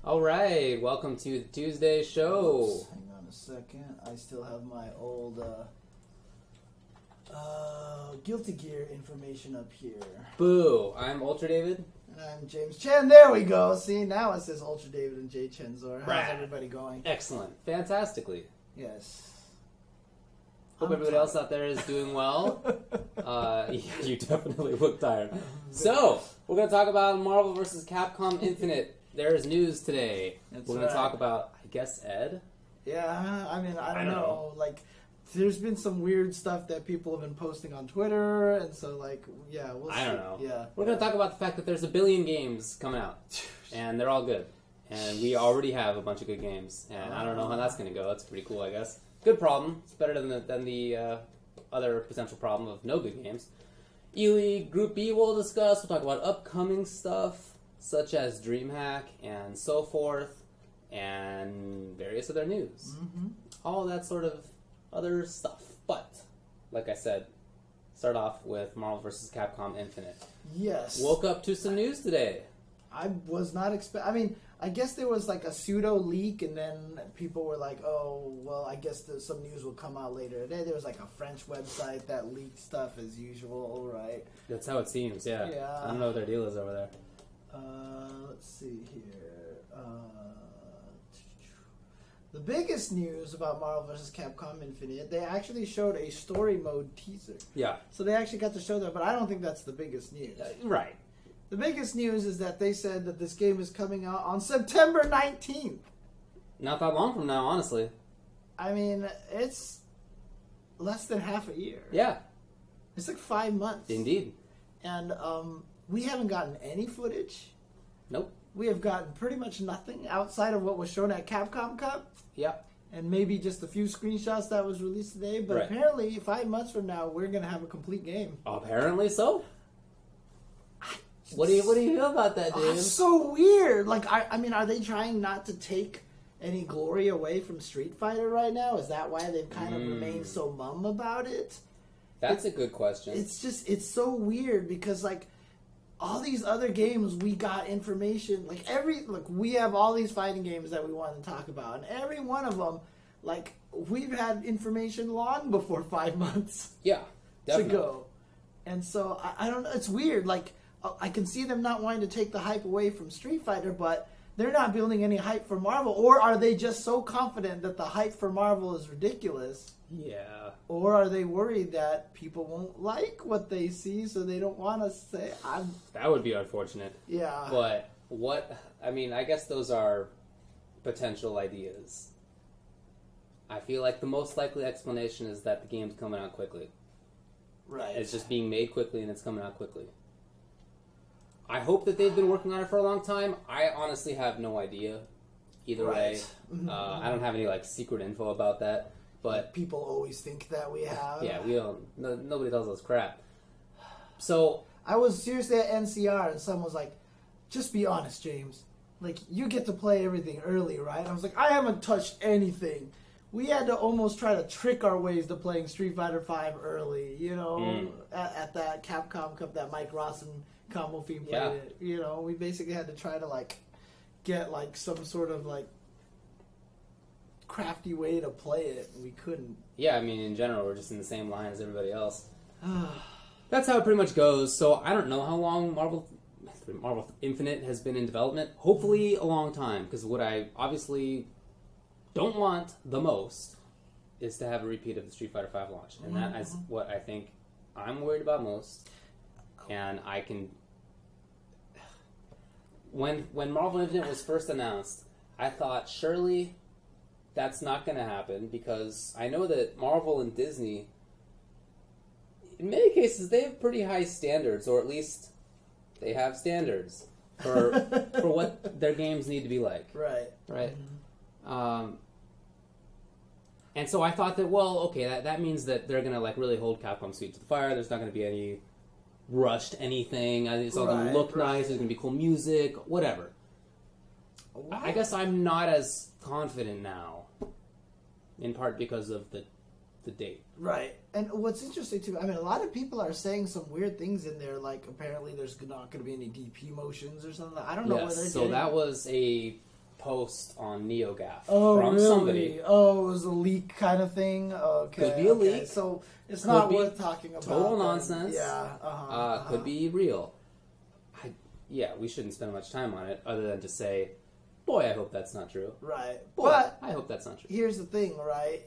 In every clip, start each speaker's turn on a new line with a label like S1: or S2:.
S1: All right, welcome to the Tuesday show.
S2: Oops, hang on a second. I still have my old Guilty Gear information up here.
S1: Boo! I'm Ultra David.
S2: And I'm James Chen. There we go. See, now it says Ultra David and jchensor. How's
S1: Right.
S2: everybody going?
S1: Excellent, fantastically.
S2: Yes.
S1: Hope everybody else out there is doing well. You definitely look tired. So, we're going to talk about Marvel vs. Capcom Infinite. There's news today.
S2: That's
S1: We're going to
S2: right.
S1: talk about, I guess, Ed?
S2: Yeah, I mean, I don't know. Like, there's been some weird stuff that people have been posting on Twitter, and so, like, yeah, we'll see.
S1: I don't know.
S2: Yeah.
S1: We're going to talk about the fact that there's 1 billion games coming out, and they're all good. And we already have a bunch of good games, and I don't know how that's going to go. That's pretty cool, I guess. Good problem. It's better than the other potential problem of no good games. ELEAGUE Group B we'll discuss. We'll talk about upcoming stuff, such as Dreamhack and so forth, and various other news.
S2: Mm-hmm.
S1: All that sort of other stuff. But, like I said, start off with Marvel vs. Capcom Infinite.
S2: Yes.
S1: Woke up to some news today.
S2: I was not I mean, I guess there was like a pseudo leak, and then people were like, "Oh, well, I guess some news will come out later today." There was like a French website that leaked stuff as usual, right?
S1: That's how it seems, yeah.
S2: Yeah.
S1: I don't know what their deal is over there.
S2: Let's see here. The biggest news about Marvel vs. Capcom Infinite, they actually showed a story mode teaser.
S1: Yeah.
S2: So they actually got to show that, but I don't think that's the biggest news.
S1: Right.
S2: The biggest news is that they said that this game is coming out on September 19th.
S1: Not that long from now, honestly.
S2: I mean, it's less than half a year.
S1: Yeah.
S2: It's like 5 months.
S1: Indeed.
S2: And we haven't gotten any footage.
S1: Nope.
S2: We have gotten pretty much nothing outside of what was shown at Capcom Cup.
S1: Yeah.
S2: And maybe just a few screenshots that was released today. But
S1: Right.
S2: apparently, 5 months from now, we're going to have a complete game.
S1: Apparently so. What do you feel about that, dude?
S2: It's so weird. Like, I mean, are they trying not to take any glory away from Street Fighter right now? Is that why they've kind of remained so mum about it?
S1: That's a good question.
S2: It's so weird because, like, all these other games, we got information. Like, we have all these fighting games that we want to talk about. And every one of them, like, we've had information long before 5 months
S1: Yeah, definitely.
S2: to go. And so, I don't know. It's weird. Like, I can see them not wanting to take the hype away from Street Fighter, but they're not building any hype for Marvel. Or are they just so confident that the hype for Marvel is ridiculous?
S1: Yeah.
S2: Or are they worried that people won't like what they see, so they don't want to say,
S1: That would be unfortunate.
S2: yeah.
S1: But I guess those are potential ideas. I feel like the most likely explanation is that the game's coming out quickly.
S2: Right.
S1: It's just being made quickly and it's coming out quickly. I hope that they've been working on it for a long time. I honestly have no idea. Either way, I don't have any like secret info about that. But
S2: people always think that we have.
S1: yeah, we don't. Nobody tells us crap. So
S2: I was seriously at NCR, and someone was like, "Just be honest, James. Like, you get to play everything early, right?" I was like, "I haven't touched anything." We had to almost try to trick our ways to playing Street Fighter V early, you know, at that Capcom Cup that Mike Ross and Combo Fiend played it. You know, we basically had to try to, like, get, like, some sort of, like, crafty way to play it, and we couldn't.
S1: yeah, I mean, in general, we're just in the same line as everybody else. That's how it pretty much goes. So I don't know how long Marvel Infinite has been in development. Hopefully a long time, because what I obviously don't want the most is to have a repeat of the Street Fighter V launch. And that is what I think I'm worried about most. And I can... When Marvel Infinite was first announced, I thought, surely that's not going to happen, because I know that Marvel and Disney, in many cases, they have pretty high standards, or at least they have standards for what their games need to be like.
S2: Right.
S1: Right? And so I thought that, well, okay, that means that they're going to like really hold Capcom's feet to the fire. There's not going to be any rushed anything. It's all going to look nice. There's going to be cool music, whatever. I guess I'm not as confident now, in part because of the date.
S2: Right. And what's interesting, too, I mean, a lot of people are saying some weird things in there, like apparently there's not going to be any DP motions or something. I don't know where they're
S1: so
S2: getting
S1: that was a post on NeoGAF
S2: Oh,
S1: from
S2: really?
S1: somebody.
S2: Oh, it was a leak kind of thing? Okay.
S1: Could be a leak.
S2: So it's
S1: Could
S2: not
S1: be
S2: worth talking about.
S1: total
S2: then.
S1: nonsense.
S2: Yeah.
S1: Could be real. We shouldn't spend much time on it other than to say, boy, I hope that's not true.
S2: Right.
S1: Boy,
S2: But
S1: I hope that's not true.
S2: here's the thing, right?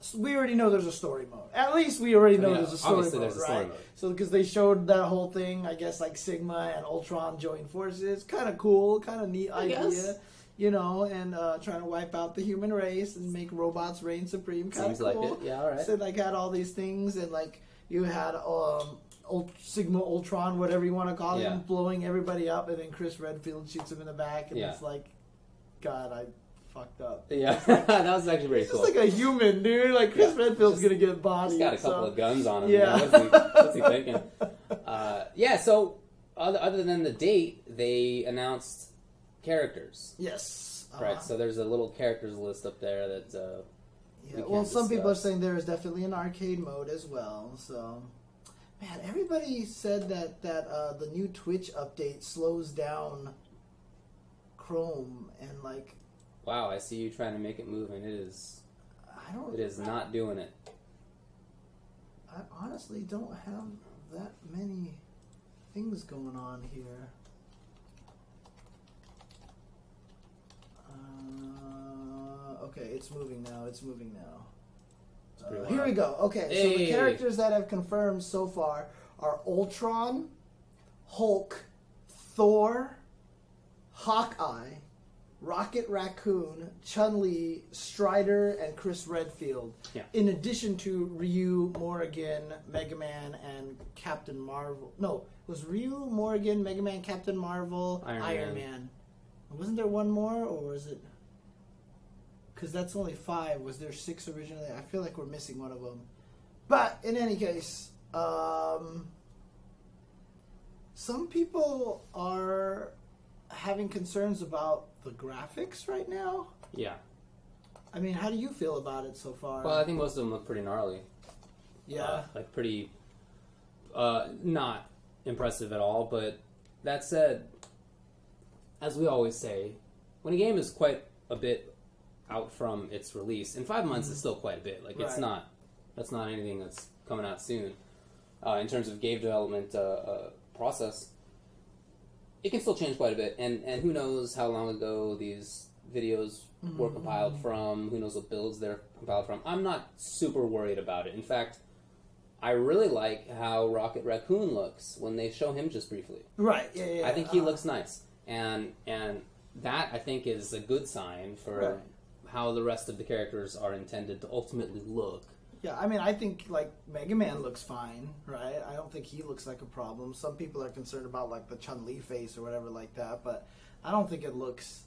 S2: So we already know there's a story mode. At least we already know there's a story
S1: obviously
S2: mode,
S1: there's a story
S2: right?
S1: mode.
S2: So because they showed that whole thing, I guess like Sigma and Ultron join forces, kind of cool, kind of neat idea,
S1: guess.
S2: you know, and trying to wipe out the human race and make robots reign supreme. Kind of
S1: Seems
S2: cool.
S1: like it. Yeah, all right.
S2: So like had all these things, and like you had Sigma Ultron, whatever you want to call him, blowing everybody up, and then Chris Redfield shoots him in the back, and it's like, God, I fucked up.
S1: Yeah, that was actually very cool.
S2: He's like a human, dude. Like Chris Redfield's gonna get bodied.
S1: He's got a couple of guns on him.
S2: Yeah.
S1: What's he thinking? So other than the date, they announced characters.
S2: Yes.
S1: Right. So there's a little characters list up there that.
S2: Well, some people are saying there is definitely an arcade mode as well. So, man, everybody said that the new Twitch update slows down Chrome and like.
S1: Wow, I see you trying to make it move, and it is. It is not doing it.
S2: I honestly don't have that many things going on here. Okay, it's moving now. Here we go. Okay, so the characters that have confirmed so far are Ultron, Hulk, Thor, Hawkeye, Rocket Raccoon, Chun-Li, Strider, and Chris Redfield.
S1: Yeah.
S2: In addition to Ryu, Morrigan, Mega Man, and Captain Marvel. No, it was Ryu, Morrigan, Mega Man, Captain Marvel, Iron Man. Wasn't there one more, or was it... Because that's only 5. Was there 6 originally? I feel like we're missing one of them. But, in any case, some people are having concerns about the graphics right now.
S1: Yeah.
S2: I mean, how do you feel about it so far?
S1: Well, I think most of them look pretty gnarly.
S2: Yeah.
S1: Like pretty... not impressive at all, but that said, as we always say, when a game is quite a bit out from its release, in 5 months it's still quite a bit. Like that's not anything that's coming out soon. In terms of game development process, it can still change quite a bit, and who knows how long ago these videos were compiled from, who knows what builds they're compiled from. I'm not super worried about it. In fact, I really like how Rocket Raccoon looks when they show him just briefly.
S2: Right, yeah.
S1: I think he looks nice, and that I think is a good sign for how the rest of the characters are intended to ultimately look.
S2: Yeah, I mean, I think, like, Mega Man looks fine, right? I don't think he looks like a problem. Some people are concerned about, like, the Chun-Li face or whatever like that, but I don't think it looks,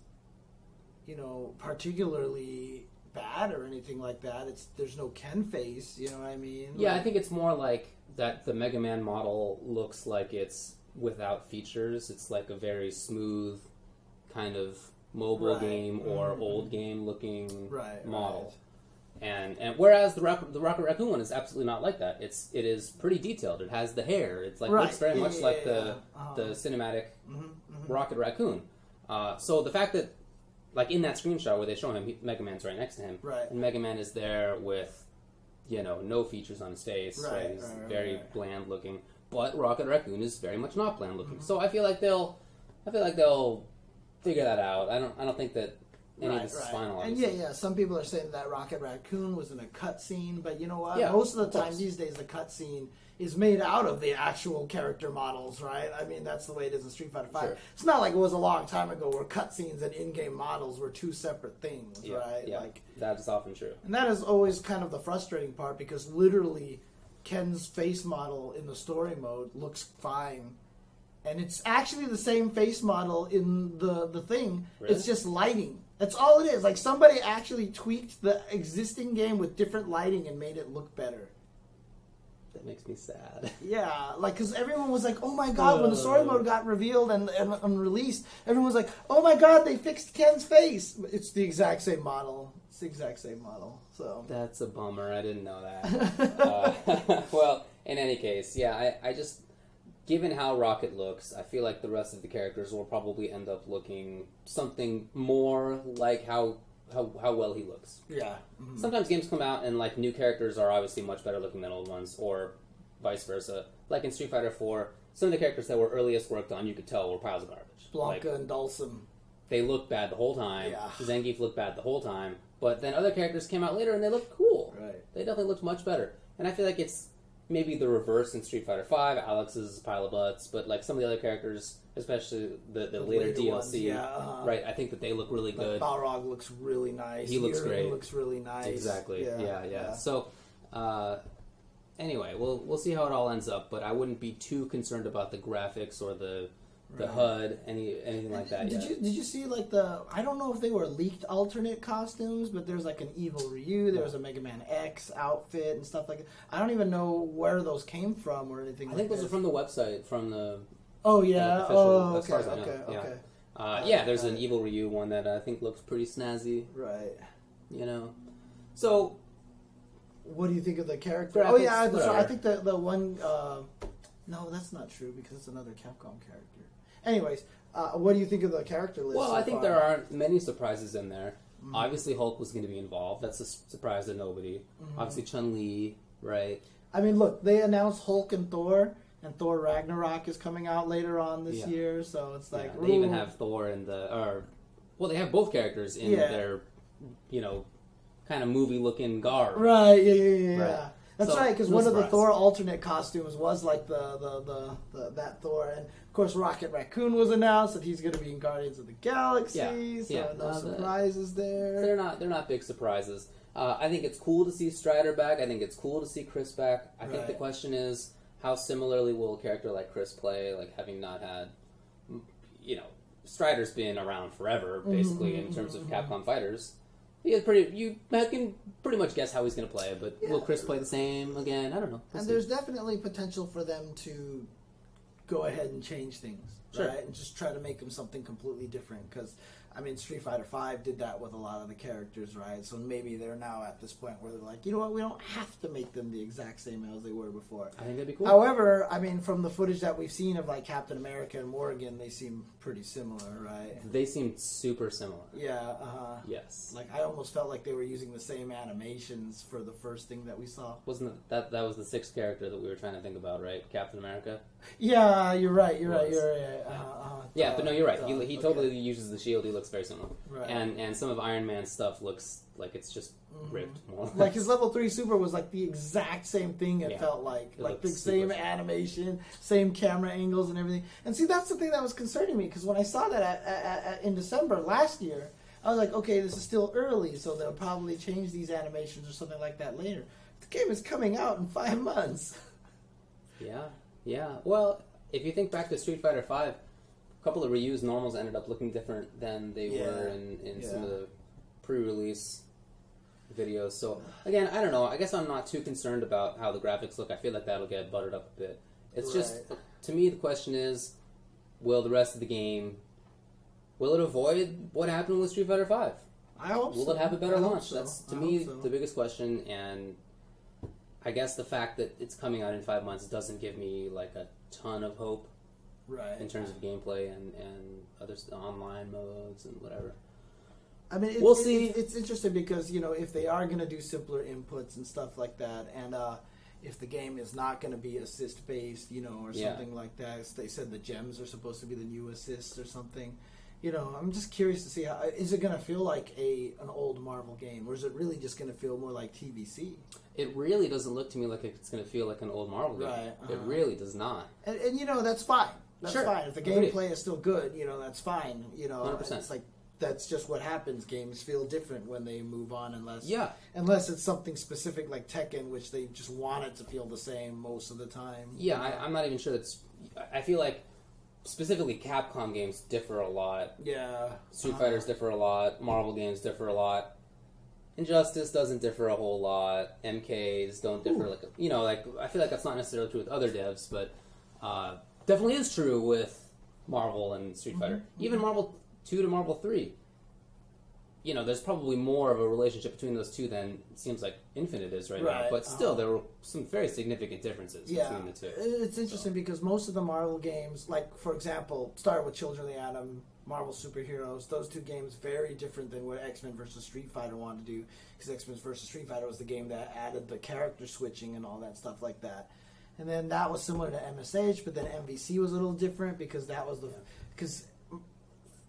S2: you know, particularly bad or anything like that. There's no Ken face, you know what I mean?
S1: Yeah, I think it's more like that the Mega Man model looks like it's without features. It's like a very smooth kind of mobile game or old game looking model. And whereas the Rocket Raccoon one is absolutely not like that. It is pretty detailed. It has the hair. It's like looks very much like the cinematic Rocket Raccoon. So the fact that, like in that screenshot where they show him, Mega Man's right next to him, and Mega Man is there with, you know, no features on his face. He's very bland looking. But Rocket Raccoon is very much not bland looking. So I feel like they'll figure that out. I don't think that any of this is final.
S2: And some people are saying that Rocket Raccoon was in a cutscene, but you know what?
S1: Yeah,
S2: most of the time these days the cutscene is made out of the actual character models, right? I mean, that's the way it is in Street Fighter V. Sure. It's not like it was a long time ago where cutscenes and in-game models were two separate things, right?
S1: Yeah,
S2: like,
S1: that is often true.
S2: And that is always kind of the frustrating part, because literally Ken's face model in the story mode looks fine. And it's actually the same face model in the thing. Really? It's just lighting. That's all it is. Like, somebody actually tweaked the existing game with different lighting and made it look better.
S1: That makes me sad.
S2: Yeah, like, because everyone was like, oh my god, when the story mode got revealed and released, everyone was like, oh my god, they fixed Ken's face. It's the exact same model. It's the exact same model. So
S1: that's a bummer. I didn't know that. Well, in any case, yeah, I just... given how Rocket looks, I feel like the rest of the characters will probably end up looking something more like how well he looks.
S2: Yeah.
S1: Sometimes games come out and like new characters are obviously much better looking than old ones, or vice versa. Like in Street Fighter 4, some of the characters that were earliest worked on, you could tell were piles of garbage.
S2: Blanca and Dulcim.
S1: They looked bad the whole time.
S2: Yeah.
S1: Zangief looked bad the whole time. But then other characters came out later and they looked cool.
S2: Right.
S1: They definitely looked much better. And I feel like it's maybe the reverse in Street Fighter 5. Alex is a pile of butts, but like some of the other characters, especially the later DLC,
S2: ones,
S1: right? I think that they look really good.
S2: Balrog looks really nice.
S1: He looks
S2: Yuri
S1: great.
S2: Looks really nice.
S1: Exactly. Yeah. So, anyway, we'll see how it all ends up. But I wouldn't be too concerned about the graphics or the HUD, anything like that.
S2: Did you see like I don't know if they were leaked alternate costumes, but there's like an Evil Ryu, there was a Mega Man X outfit and stuff like that. I don't even know where those came from or anything.
S1: I think those are from the website, from the.
S2: Oh yeah.
S1: Official,
S2: as far as I know.
S1: Okay. There's an Evil Ryu one that I think looks pretty snazzy.
S2: Right.
S1: You know, so.
S2: What do you think of the character?
S1: Graphics,
S2: Oh yeah,
S1: whatever.
S2: I think the one. No, that's not true because it's another Capcom character. Anyways, what do you think of the character list?
S1: Well,
S2: so
S1: I think
S2: far?
S1: there aren't many surprises in there. Obviously, Hulk was going to be involved. That's a surprise to nobody. Obviously, Chun-Li, right?
S2: I mean, look, they announced Hulk and Thor Ragnarok is coming out later on this year, so it's like...
S1: They even have Thor in they have both characters in their, kind of movie-looking garb.
S2: Right, yeah.
S1: Right.
S2: That's
S1: So,
S2: right, because
S1: no
S2: one of the
S1: surprise.
S2: Thor alternate costumes was like that Thor, and of course Rocket Raccoon was announced that he's going to be in Guardians of the Galaxy. So no surprises there.
S1: They're not big surprises. I think it's cool to see Strider back. I think it's cool to see Chris back. I think the question is, how similarly will a character like Chris play? Like having not had, Strider's been around forever, basically in terms of Capcom fighters. You can pretty much guess how he's going to play, but will Chris play the same again? I don't know.
S2: And there's definitely potential for them to go ahead and change things, right? And just try to make them something completely different. Because, I mean, Street Fighter V did that with a lot of the characters, right? So maybe they're now at this point where they're like, you know what, we don't have to make them the exact same as they were before.
S1: I think that'd be cool.
S2: However, I mean, from the footage that we've seen of like Captain America and Morgan, they seem pretty similar, right?
S1: They seem super similar.
S2: Yeah,
S1: Yes.
S2: Like, I almost felt like they were using the same animations for the first thing that we saw.
S1: Wasn't that was the sixth character that we were trying to think about, right? Captain America?
S2: Yeah, you're right.
S1: Yeah, but no, you're right. He totally uses the shield. He looks very similar.
S2: Right.
S1: And some of Iron Man's stuff looks like it's just ripped more.
S2: Like his level 3 super was like the exact same thing. It felt like the same
S1: super
S2: animation, same camera angles and everything. And see, that's the thing that was concerning me, because when I saw that in December last year, I was like, okay, this is still early, so they'll probably change these animations or something like that later. The game is coming out in 5 months.
S1: Yeah. Well, if you think back to Street Fighter V, a couple of Ryu's normals ended up looking different than they were in some of the pre-release videos. So, again, I don't know. I guess I'm not too concerned about how the graphics look. I feel like that'll get buttered up a bit. It's just, to me, the question is, will the rest of the game, will it avoid what happened with Street Fighter V?
S2: I hope
S1: Will
S2: so.
S1: it have a better launch?
S2: So.
S1: That's, to me, the biggest question, and I guess the fact that it's coming out in 5 months doesn't give me, like, a ton of hope.
S2: Right.
S1: In terms of gameplay and other online modes and whatever.
S2: I mean,
S1: we'll see.
S2: It's interesting because, if they are going to do simpler inputs and stuff like that, and if the game is not going to be assist-based, or something like that. They said the gems are supposed to be the new assists or something. I'm just curious to see how is it going to feel like an old Marvel game, or is it really just going to feel more like TVC?
S1: It really doesn't look to me like it's going to feel like an old Marvel game.
S2: Right.
S1: It really does not.
S2: And that's fine. That's fine. If the gameplay is still good, that's fine.
S1: 100%.
S2: It's like that's just what happens. Games feel different when they move on, unless it's something specific like Tekken, which they just want it to feel the same most of the time.
S1: Yeah, I'm not even sure that's. I feel like specifically Capcom games differ a lot.
S2: Yeah.
S1: Street Fighters differ a lot. Marvel games differ a lot. Injustice doesn't differ a whole lot. MKs don't differ I feel like that's not necessarily true with other devs, but definitely is true with Marvel and Street Fighter. Even Marvel 2 to Marvel 3. you know, there's probably more of a relationship between those two than it seems like Infinite is right now. But still, there were some very significant differences between the two.
S2: It's interesting because most of the Marvel games, like, for example, start with Children of the Atom, Marvel Superheroes, those two games very different than what X-Men versus Street Fighter wanted to do, because X-Men versus Street Fighter was the game that added the character switching and all that stuff like that. And then that was similar to MSH, but then MvC was a little different because that was because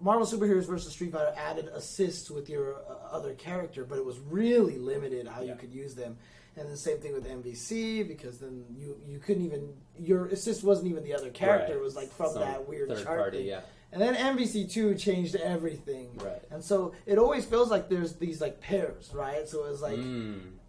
S2: Marvel Superheroes versus Street Fighter added assists with your other character, but it was really limited how you could use them. And the same thing with MvC, because then you couldn't even, your assist wasn't even the other character, it was like from that weird
S1: third
S2: chart
S1: party,
S2: thing. And then MvC2 changed everything.
S1: Right.
S2: And so it always feels like there's these like pairs, right? So it was like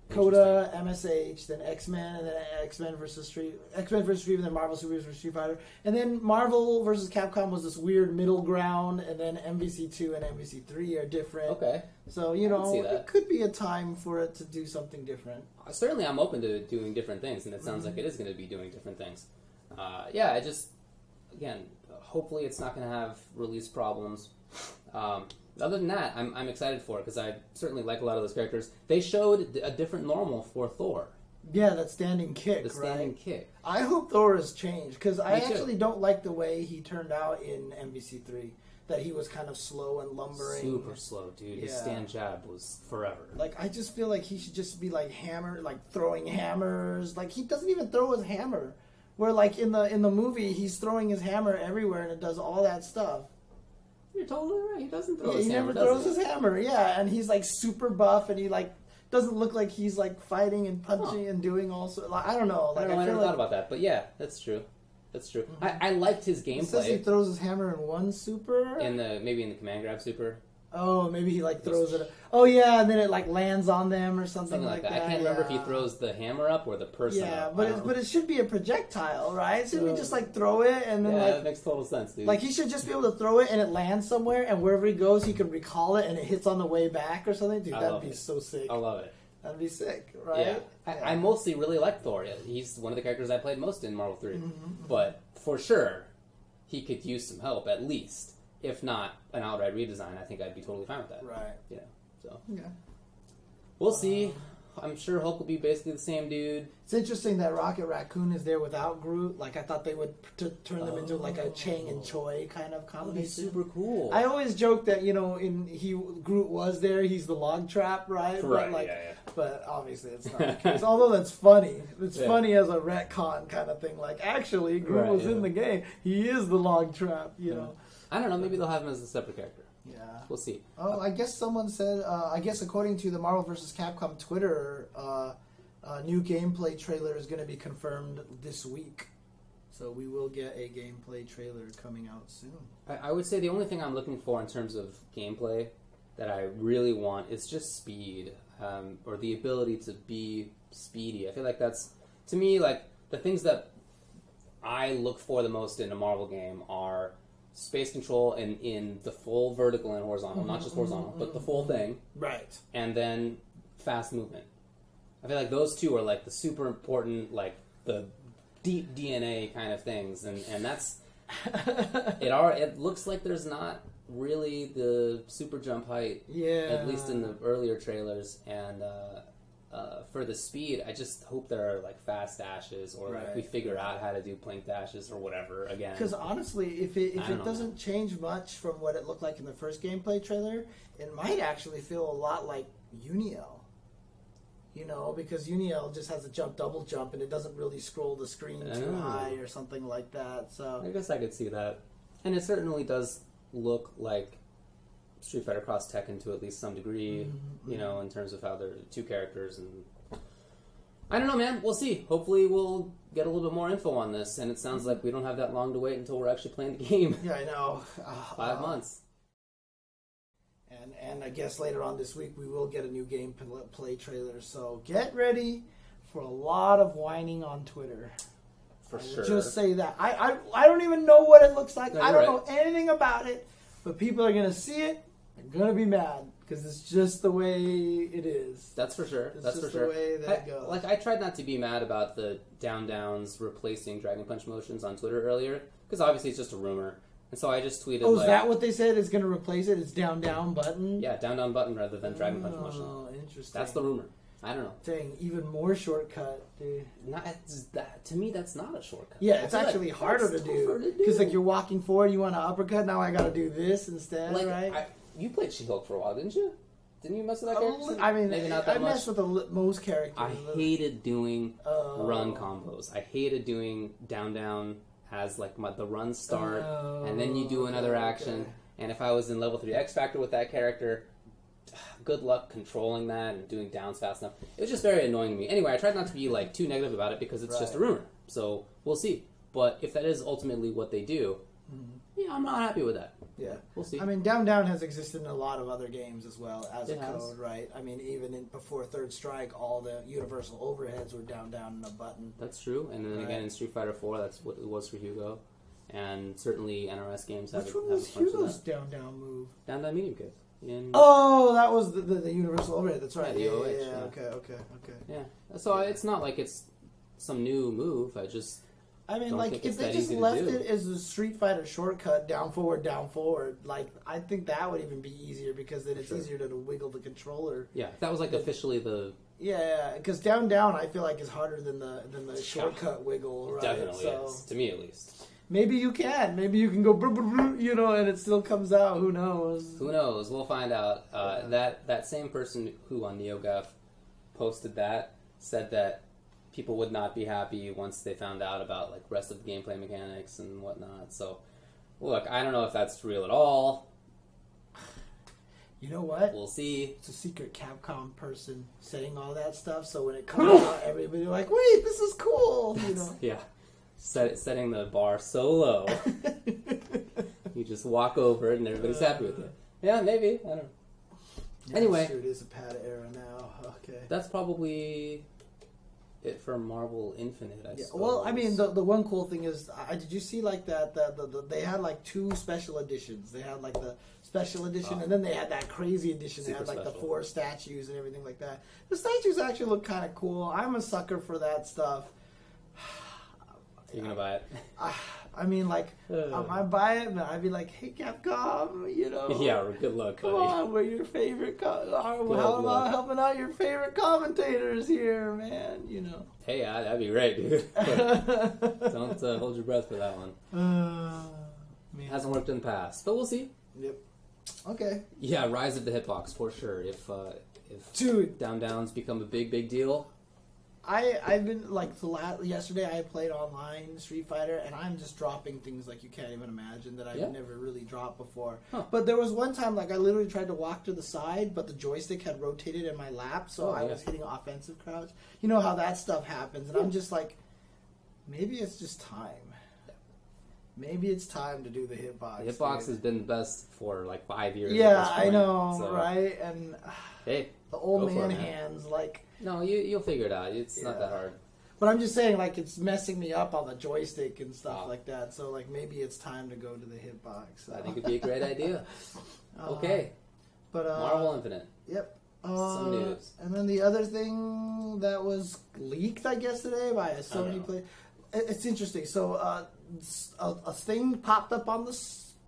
S2: Coda, MSH, then X-Men, and then X-Men versus Street, and then Marvel Superheroes versus Street Fighter. And then Marvel versus Capcom was this weird middle ground, and then MvC2 and MvC3 are different.
S1: Okay.
S2: So, you know, it could be a time for it to do something different.
S1: Certainly I'm open to doing different things, and it sounds like it is going to be doing different things. I just, again, hopefully it's not going to have release problems. Other than that, I'm excited for it because I certainly like a lot of those characters. They showed a different normal for Thor.
S2: Yeah, that standing kick,
S1: The standing kick.
S2: I hope Thor has changed because I actually don't like the way he turned out in MvC3. That he was kind of slow and lumbering.
S1: Super slow, dude. His stand jab was forever.
S2: Like, I just feel like he should just be like throwing hammers. Like, he doesn't even throw his hammer. Where like in the movie, he's throwing his hammer everywhere and it does all that stuff.
S1: You're totally right. He doesn't throw his
S2: He
S1: hammer.
S2: never throws his hammer. Yeah, and he's like super buff, and he like doesn't look like he's like fighting and punching and doing all sorts. Like, I don't know. Like,
S1: I never thought about that, but yeah, that's true. That's true. I liked his gameplay.
S2: It says he throws his hammer in one super.
S1: Maybe in the command grab super.
S2: Oh, maybe he like throws it. Oh yeah, and then it like lands on them or something like that.
S1: I can't remember if he throws the hammer up or the person up.
S2: Yeah, but it should be a projectile, right? Shouldn't we just like throw it and then
S1: that makes total sense, dude.
S2: Like he should just be able to throw it and it lands somewhere, and wherever he goes, he can recall it and it hits on the way back or something. Dude, that'd be so sick.
S1: I love it.
S2: That'd be sick, right?
S1: Yeah. I mostly really like Thor. He's one of the characters I played most in Marvel 3. But for sure, he could use some help at least. If not an outright redesign, I think I'd be totally fine with that.
S2: Right.
S1: Yeah. So. Yeah. We'll see. I'm sure Hulk will be basically the same dude.
S2: It's interesting that Rocket Raccoon is there without Groot. Like, I thought they would turn them into like a Chang and Choi kind of combination.
S1: That'd be super cool.
S2: I always joke that, you know, Groot was there. He's the log trap, right?
S1: Right.
S2: But, but obviously it's not the case. Although that's funny. It's funny as a retcon kind of thing. Like, actually, Groot was in the game. He is the log trap, you know.
S1: I don't know. Maybe they'll have him as a separate character.
S2: Yeah.
S1: We'll see.
S2: Oh, I guess someone said, I guess according to the Marvel vs. Capcom Twitter, a new gameplay trailer is going to be confirmed this week. So we will get a gameplay trailer coming out soon.
S1: I would say the only thing I'm looking for in terms of gameplay that I really want is just speed, or the ability to be speedy. I feel like that's, to me, like, the things that I look for the most in a Marvel game are space control in the full vertical and horizontal, not just horizontal, but the full thing.
S2: Right.
S1: And then fast movement. I feel like those two are like the super important, like the deep DNA kind of things, and that's it looks like there's not really the super jump height, at least in the earlier trailers, and for the speed, I just hope there are like fast dashes, or like we figure out how to do plink dashes or whatever again.
S2: Because honestly, if it doesn't change much from what it looked like in the first gameplay trailer, it might actually feel a lot like Uniel. You know, because Uniel just has a double jump, and it doesn't really scroll the screen too high or something like that. So
S1: I guess I could see that, and it certainly does look like Street Fighter Cross Tekken to at least some degree, you know, in terms of how they're two characters. And I don't know, man. We'll see. Hopefully we'll get a little bit more info on this, and it sounds like we don't have that long to wait until we're actually playing the game.
S2: Yeah, I know.
S1: 5 months.
S2: And I guess later on this week we will get a new gameplay trailer, so get ready for a lot of whining on Twitter.
S1: For sure.
S2: Just say that. I don't even know what it looks like.
S1: No,
S2: I don't know anything about it, but people are going to see it. They're going to be mad because it's just the way it is.
S1: That's for sure.
S2: It's just the way that it goes.
S1: Like, I tried not to be mad about the down-downs replacing Dragon Punch motions on Twitter earlier, because obviously it's just a rumor. And so I just tweeted.
S2: Oh, is that what they said is going to replace it? It's down button.
S1: Yeah, down button rather than drag and punch motion.
S2: Oh, interesting.
S1: That's the rumor. I don't know.
S2: Dang, even more shortcut, dude.
S1: To me, that's not a shortcut.
S2: Yeah, it's actually harder to do. Because, like, you're walking forward, you want to uppercut, now I got to do this instead, right?
S1: You played She-Hulk for a while, didn't you? Didn't you mess with that character?
S2: I mean,
S1: maybe not that much.
S2: I messed with most characters.
S1: I hated doing run combos. I hated doing down as, like, the runs start, and then you do another action. Okay. And if I was in level 3 X Factor with that character... good luck controlling that and doing downs fast enough. It was just very annoying to me. Anyway, I tried not to be like too negative about it because it's just a rumor. So we'll see. But if that is ultimately what they do, yeah, I'm not happy with that.
S2: Yeah,
S1: we'll see.
S2: I mean, down has existed in a lot of other games as well as a code, right? I mean, even before Third Strike, all the universal overheads were down and a button.
S1: That's true. And then again in Street Fighter 4, that's what it was for Hugo. And certainly NRS games have.
S2: Which one was Hugo's down move?
S1: Down medium kick.
S2: Oh, that was the universal overhead. That's right.
S1: Yeah,
S2: yeah. Okay.
S1: Yeah. So it's not like it's some new move. I mean,
S2: like if they just left it as a Street Fighter shortcut, down forward, like I think that would even be easier because then it's easier to wiggle the controller.
S1: Yeah, if that was like officially the.
S2: Yeah, because down I feel like is harder than the shortcut wiggle. Right?
S1: It definitely is, to me at least.
S2: Maybe you can. Maybe you can go, and it still comes out. Who knows?
S1: Who knows? We'll find out. That same person who on NeoGAF posted that said that people would not be happy once they found out about like rest of the gameplay mechanics and whatnot. So, look, I don't know if that's real at all.
S2: You know what?
S1: We'll see.
S2: It's a secret Capcom person saying all that stuff. So when it comes out, everybody like, wait, this is cool. You know?
S1: Yeah. Setting the bar so low, you just walk over it and everybody's happy with it. Yeah, maybe. I don't know.
S2: Yeah,
S1: anyway,
S2: sure it is a pad era now. Okay,
S1: that's probably it for Marvel Infinite. I suppose.
S2: Well, I mean, the one cool thing is, did you see like that? They had like 2 special editions. They had like the special edition, and then they had that crazy edition. They had like the 4 statues and everything like that. The statues actually look kind of cool. I'm a sucker for that stuff.
S1: You gonna buy it?
S2: I mean, like, I buy it, but I'd be like, "Hey, Capcom, you know."
S1: Yeah, good luck,
S2: come
S1: buddy.
S2: on, we're your favorite. How about helping out your favorite commentators here, man? You know.
S1: Hey, that'd be great, dude. Don't hold your breath for that one.
S2: Man.
S1: Hasn't worked in the past, but we'll see.
S2: Yep. Okay.
S1: Yeah, Rise of the Hitbox for sure. If
S2: dude,
S1: downs become a big deal.
S2: I've been like yesterday I played online Street Fighter and I'm just dropping things like you can't even imagine that I've never really dropped before. Huh. But there was one time like I literally tried to walk to the side, but the joystick had rotated in my lap, so I was hitting offensive crouch. You know how that stuff happens, and I'm just like, maybe it's just time. Maybe it's time to do the hitbox.
S1: The hitbox has been the best for like 5 years.
S2: Yeah, I know, right? And
S1: hey,
S2: the old man hands, like.
S1: No, you'll figure it out. It's not that hard.
S2: But I'm just saying, like, it's messing me up on the joystick and stuff like that. So, like, maybe it's time to go to the hitbox. So.
S1: I think it'd be a great idea. Okay.
S2: But
S1: Marvel Infinite.
S2: Yep.
S1: Some news.
S2: And then the other thing that was leaked, I guess, today by Sony Play. It's interesting. So, a thing popped up on the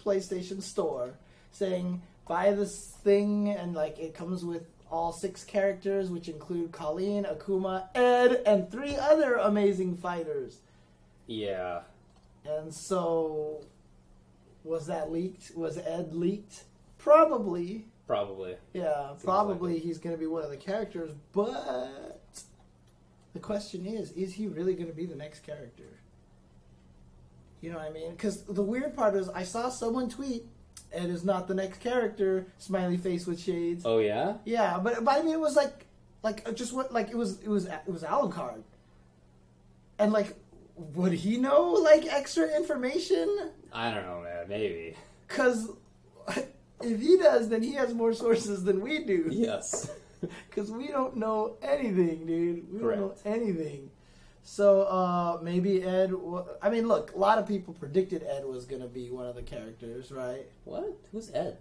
S2: PlayStation Store saying, buy this thing, and, like, it comes with all 6 characters, which include Colleen, Akuma, Ed, and 3 other amazing fighters.
S1: Yeah.
S2: And so, was that leaked? Was Ed leaked? Probably. Yeah, seems probably like he's going to be one of the characters, but the question is he really going to be the next character? You know what I mean? Because the weird part is, I saw someone tweet, Ed is not the next character. Smiley face with shades.
S1: Oh yeah.
S2: Yeah, but I mean, it was like just what it was Alucard, and like, would he know like extra information?
S1: I don't know, man. Maybe.
S2: Because if he does, then he has more sources than we do.
S1: Yes.
S2: Because we don't know anything, dude. We
S1: Correct.
S2: don't know anything. So maybe Ed. I mean, look, a lot of people predicted Ed was going to be one of the characters, right?
S1: What? Who's Ed?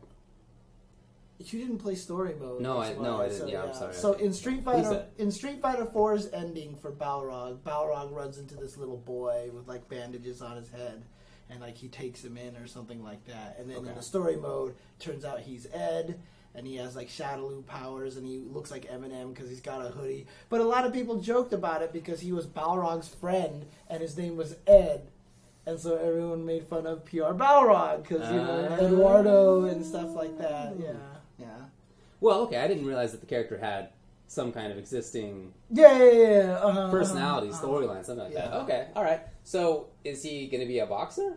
S2: You didn't play story mode.
S1: No, I didn't.
S2: So,
S1: yeah, I'm sorry.
S2: So in Street Fighter 4's ending for Balrog runs into this little boy with like bandages on his head, and like he takes him in or something like that. And then in the story mode, turns out he's Ed. And he has like Shadaloo powers, and he looks like Eminem because he's got a hoodie. But a lot of people joked about it because he was Balrog's friend, and his name was Ed, and so everyone made fun of PR Balrog because Eduardo and stuff like that. Yeah.
S1: Well, okay, I didn't realize that the character had some kind of existing
S2: personality,
S1: storyline, something like that. Okay, all right. So is he going to be a boxer?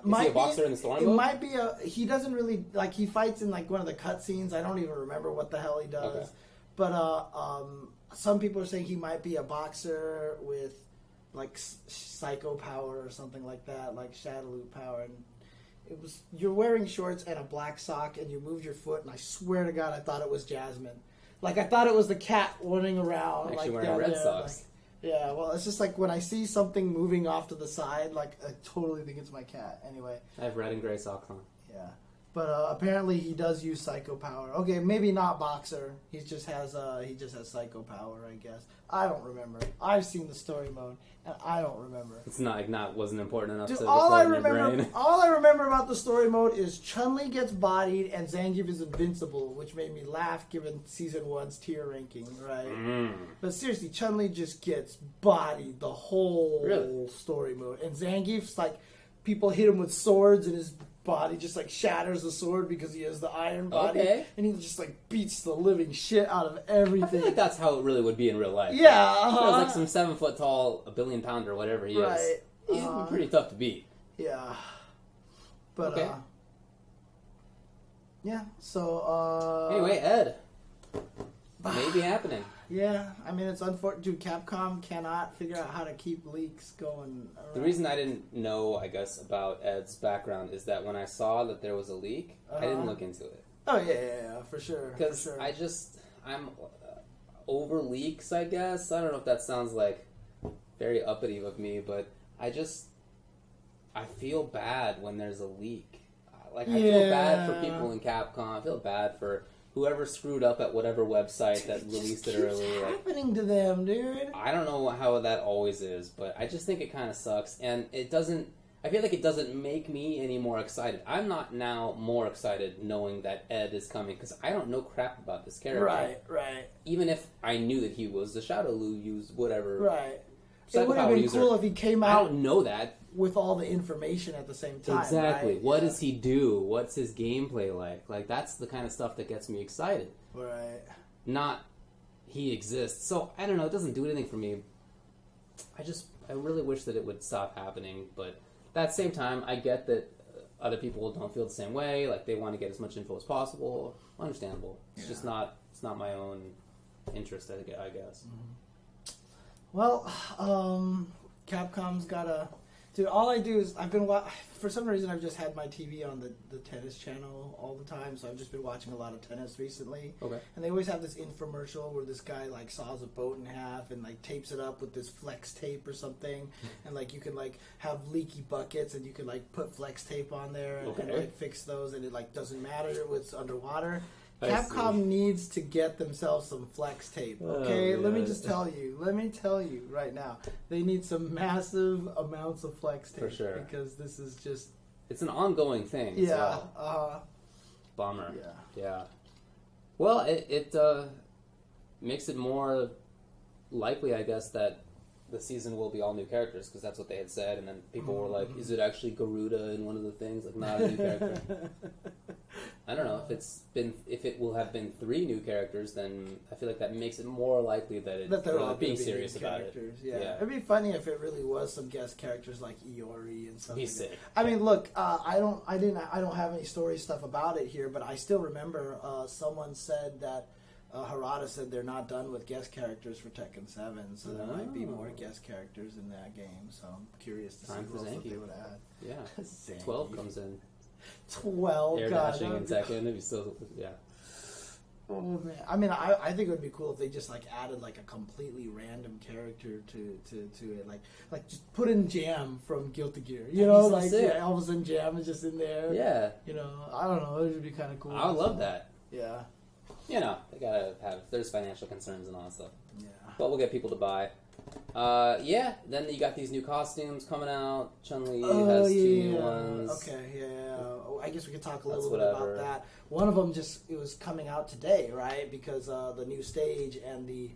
S1: Is he a boxer in the story mode?
S2: It might be he doesn't really, like, he fights in, like, one of the cutscenes. I don't even remember what the hell he does. Okay. But, some people are saying he might be a boxer with, like, psycho power or something like that, like Shadaloo power. And you're wearing shorts and a black sock, and you moved your foot, and I swear to God, I thought it was Jasmine. Like, I thought it was the cat running around.
S1: Actually
S2: like,
S1: wearing red socks.
S2: Like, yeah, well, it's just like when I see something moving off to the side, like, I totally think it's my cat. Anyway.
S1: I have red and gray socks on.
S2: Yeah. But apparently he does use psycho power. Okay, maybe not boxer. He just has psycho power, I guess. I don't remember. I've seen the story mode, and I don't remember.
S1: It's wasn't important enough to
S2: all
S1: record in your brain.
S2: All I remember about the story mode is Chun-Li gets bodied and Zangief is invincible, which made me laugh given Season 1's tier ranking, right? But seriously, Chun-Li just gets bodied the whole story mode. And Zangief's like, people hit him with swords and his body just like shatters the sword because he has the iron body, and he just like beats the living shit out of everything.
S1: I feel like that's how it really would be in real life.
S2: Yeah,
S1: There's like some 7 foot tall, a billion pounder, whatever he is. He's pretty tough to beat.
S2: Yeah, but So
S1: anyway, Ed, maybe happening.
S2: Yeah, I mean, it's unfortunate. Dude, Capcom cannot figure out how to keep leaks going around.
S1: The reason I didn't know, I guess, about Ed's background is that when I saw that there was a leak, I didn't look into it.
S2: Oh, yeah, for sure.
S1: Because I'm over leaks, I guess. I don't know if that sounds like very uppity of me, but I feel bad when there's a leak. Like, I feel bad for people in Capcom. I feel bad for whoever screwed up at whatever website that released it early.
S2: What's happening to them, dude?
S1: I don't know how that always is, but I just think it kind of sucks. And it doesn't... I feel like it doesn't make me any more excited. I'm not now more excited knowing that Ed is coming, because I don't know crap about this character.
S2: Right.
S1: Even if I knew that he was the Shadaloo used whatever.
S2: Right. It would have been cool if he came out...
S1: I don't know that.
S2: With all the information at the same time.
S1: Exactly.
S2: Right?
S1: What does he do? What's his gameplay like? Like, that's the kind of stuff that gets me excited.
S2: Right.
S1: Not he exists. So, I don't know. It doesn't do anything for me. I really wish that it would stop happening. But at the same time, I get that other people don't feel the same way. Like, they want to get as much info as possible. Understandable. It's just not, it's not my own interest, I guess.
S2: Mm-hmm. Well, Capcom's got a... Dude, all I do is for some reason I've just had my TV on the tennis channel all the time, so I've just been watching a lot of tennis recently.
S1: Okay.
S2: And they always have this infomercial where this guy like saws a boat in half and like tapes it up with this flex tape or something, and like you can like have leaky buckets and you can like put flex tape on there and like fix those, and it like doesn't matter if it's underwater. Capcom needs to get themselves some flex tape, okay? Let me tell you right now. They need some massive amounts of flex tape.
S1: For sure.
S2: Because this is just...
S1: It's an ongoing thing.
S2: Yeah.
S1: Bummer.
S2: Yeah.
S1: Well, it makes it more likely, I guess, that the season will be all new characters, because that's what they had said, and then people were like, is it actually Garuda in one of the things? Like, not a new character. I don't know if it will have been 3 new characters, then I feel like that makes it more likely that
S2: they're all
S1: being serious about it.
S2: Yeah. It'd be funny if it really was some guest characters like Iori and stuff.
S1: Be sick.
S2: I mean, look, I don't have any story stuff about it here, but I still remember someone said that Harada said they're not done with guest characters for Tekken 7, so there might be more guest characters in that game. So I'm curious to see what else they would add.
S1: Yeah, 12 comes in.
S2: 12,
S1: air dashing in Tekken. If you still,
S2: Oh man, I mean, I think it would be cool if they just like added like a completely random character to it, like just put in Jam from Guilty Gear, you know, like all of a sudden Jam is just in there.
S1: Yeah,
S2: you know, I don't know, it would be kind of cool.
S1: I would love that.
S2: Yeah.
S1: You know, they gotta have, there's financial concerns and all that stuff.
S2: Yeah.
S1: But we'll get people to buy. Yeah. Then you got these new costumes coming out. Chun-Li has 2 new ones.
S2: Okay, yeah. I guess we could talk a little
S1: That's
S2: bit
S1: whatever.
S2: about that. One of them it was coming out today, right? Because the new stage and the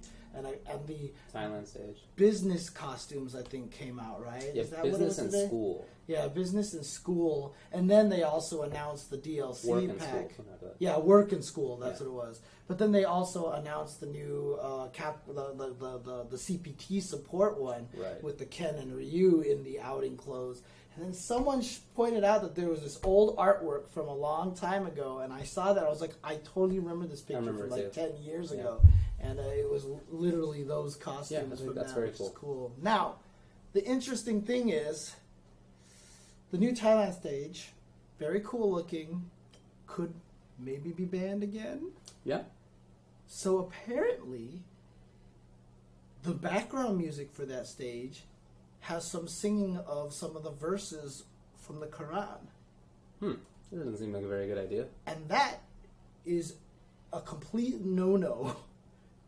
S1: Thailand stage.
S2: business costumes, I think, came out, right?
S1: Yeah,
S2: Is that
S1: business
S2: what it was
S1: and
S2: today?
S1: school.
S2: Yeah, business and school, and then they also announced the DLC
S1: Work and
S2: pack.
S1: school. Something like that.
S2: Yeah, work and school. That's
S1: Yeah.
S2: what it was. But then they also announced the new the CPT support one
S1: Right.
S2: with the Ken and Ryu in the outing clothes. And then someone pointed out that there was this old artwork from a long time ago, and I saw that. I was like, I totally remember this picture
S1: remember
S2: from
S1: it
S2: like
S1: too.
S2: 10 years
S1: Yeah.
S2: ago, and it was literally those costumes.
S1: Yeah, I think
S2: from
S1: that's
S2: that,
S1: very
S2: which is
S1: cool.
S2: cool. Now, the interesting thing is, the new Thailand stage, very cool looking, could maybe be banned again.
S1: Yeah.
S2: So apparently, the background music for that stage has some singing of some of the verses from the Quran.
S1: That doesn't seem like a very good idea.
S2: And that is a complete no-no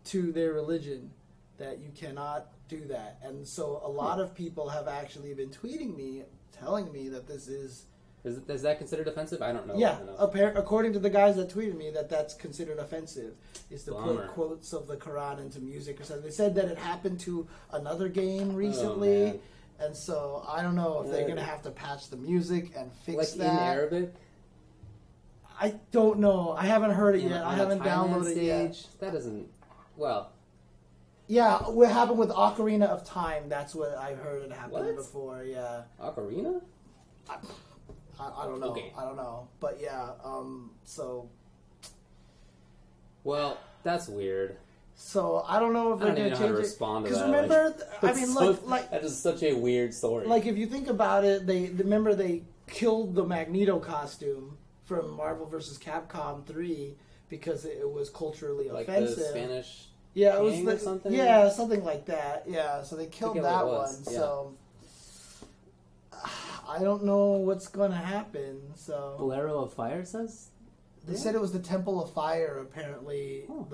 S2: to their religion, that you cannot do that. And so a lot of people have actually been tweeting me, telling me that this is...
S1: Is that considered offensive? I don't know.
S2: Yeah,
S1: enough.
S2: according to the guys that tweeted me, that's considered offensive, is to
S1: Bummer.
S2: put quotes of the Quran into music or something. They said that it happened to another game recently,
S1: man.
S2: and so I don't know if they're going to have to patch the music and fix
S1: Like
S2: that.
S1: in Arabic?
S2: I don't know. I haven't heard it yet. I
S1: On
S2: haven't
S1: a Thailand
S2: downloaded it yet.
S1: stage? That doesn't... Well,
S2: Yeah, what happened with Ocarina of Time, that's what I've heard it happened
S1: What?
S2: before, yeah.
S1: Ocarina?
S2: I don't know.
S1: Okay.
S2: I don't know. But yeah, so...
S1: Well, that's weird.
S2: So I don't know if
S1: I
S2: they're
S1: don't even
S2: going
S1: know how to
S2: change it.
S1: respond to
S2: Because
S1: that.
S2: remember, I
S1: That's
S2: mean,
S1: so-
S2: like
S1: that is such a weird story.
S2: like if you think about it, remember they killed the Magneto costume from Marvel vs. Capcom 3 because it was culturally
S1: like
S2: offensive.
S1: the Spanish...
S2: Yeah, it was
S1: King or something?
S2: Yeah, something like that. Yeah, so they killed
S1: Forget what
S2: that
S1: it
S2: one.
S1: was, yeah.
S2: So I don't know what's going to happen. So
S1: Bolero of Fire says?
S2: they said it was the Temple of Fire. Apparently,
S1: Oh.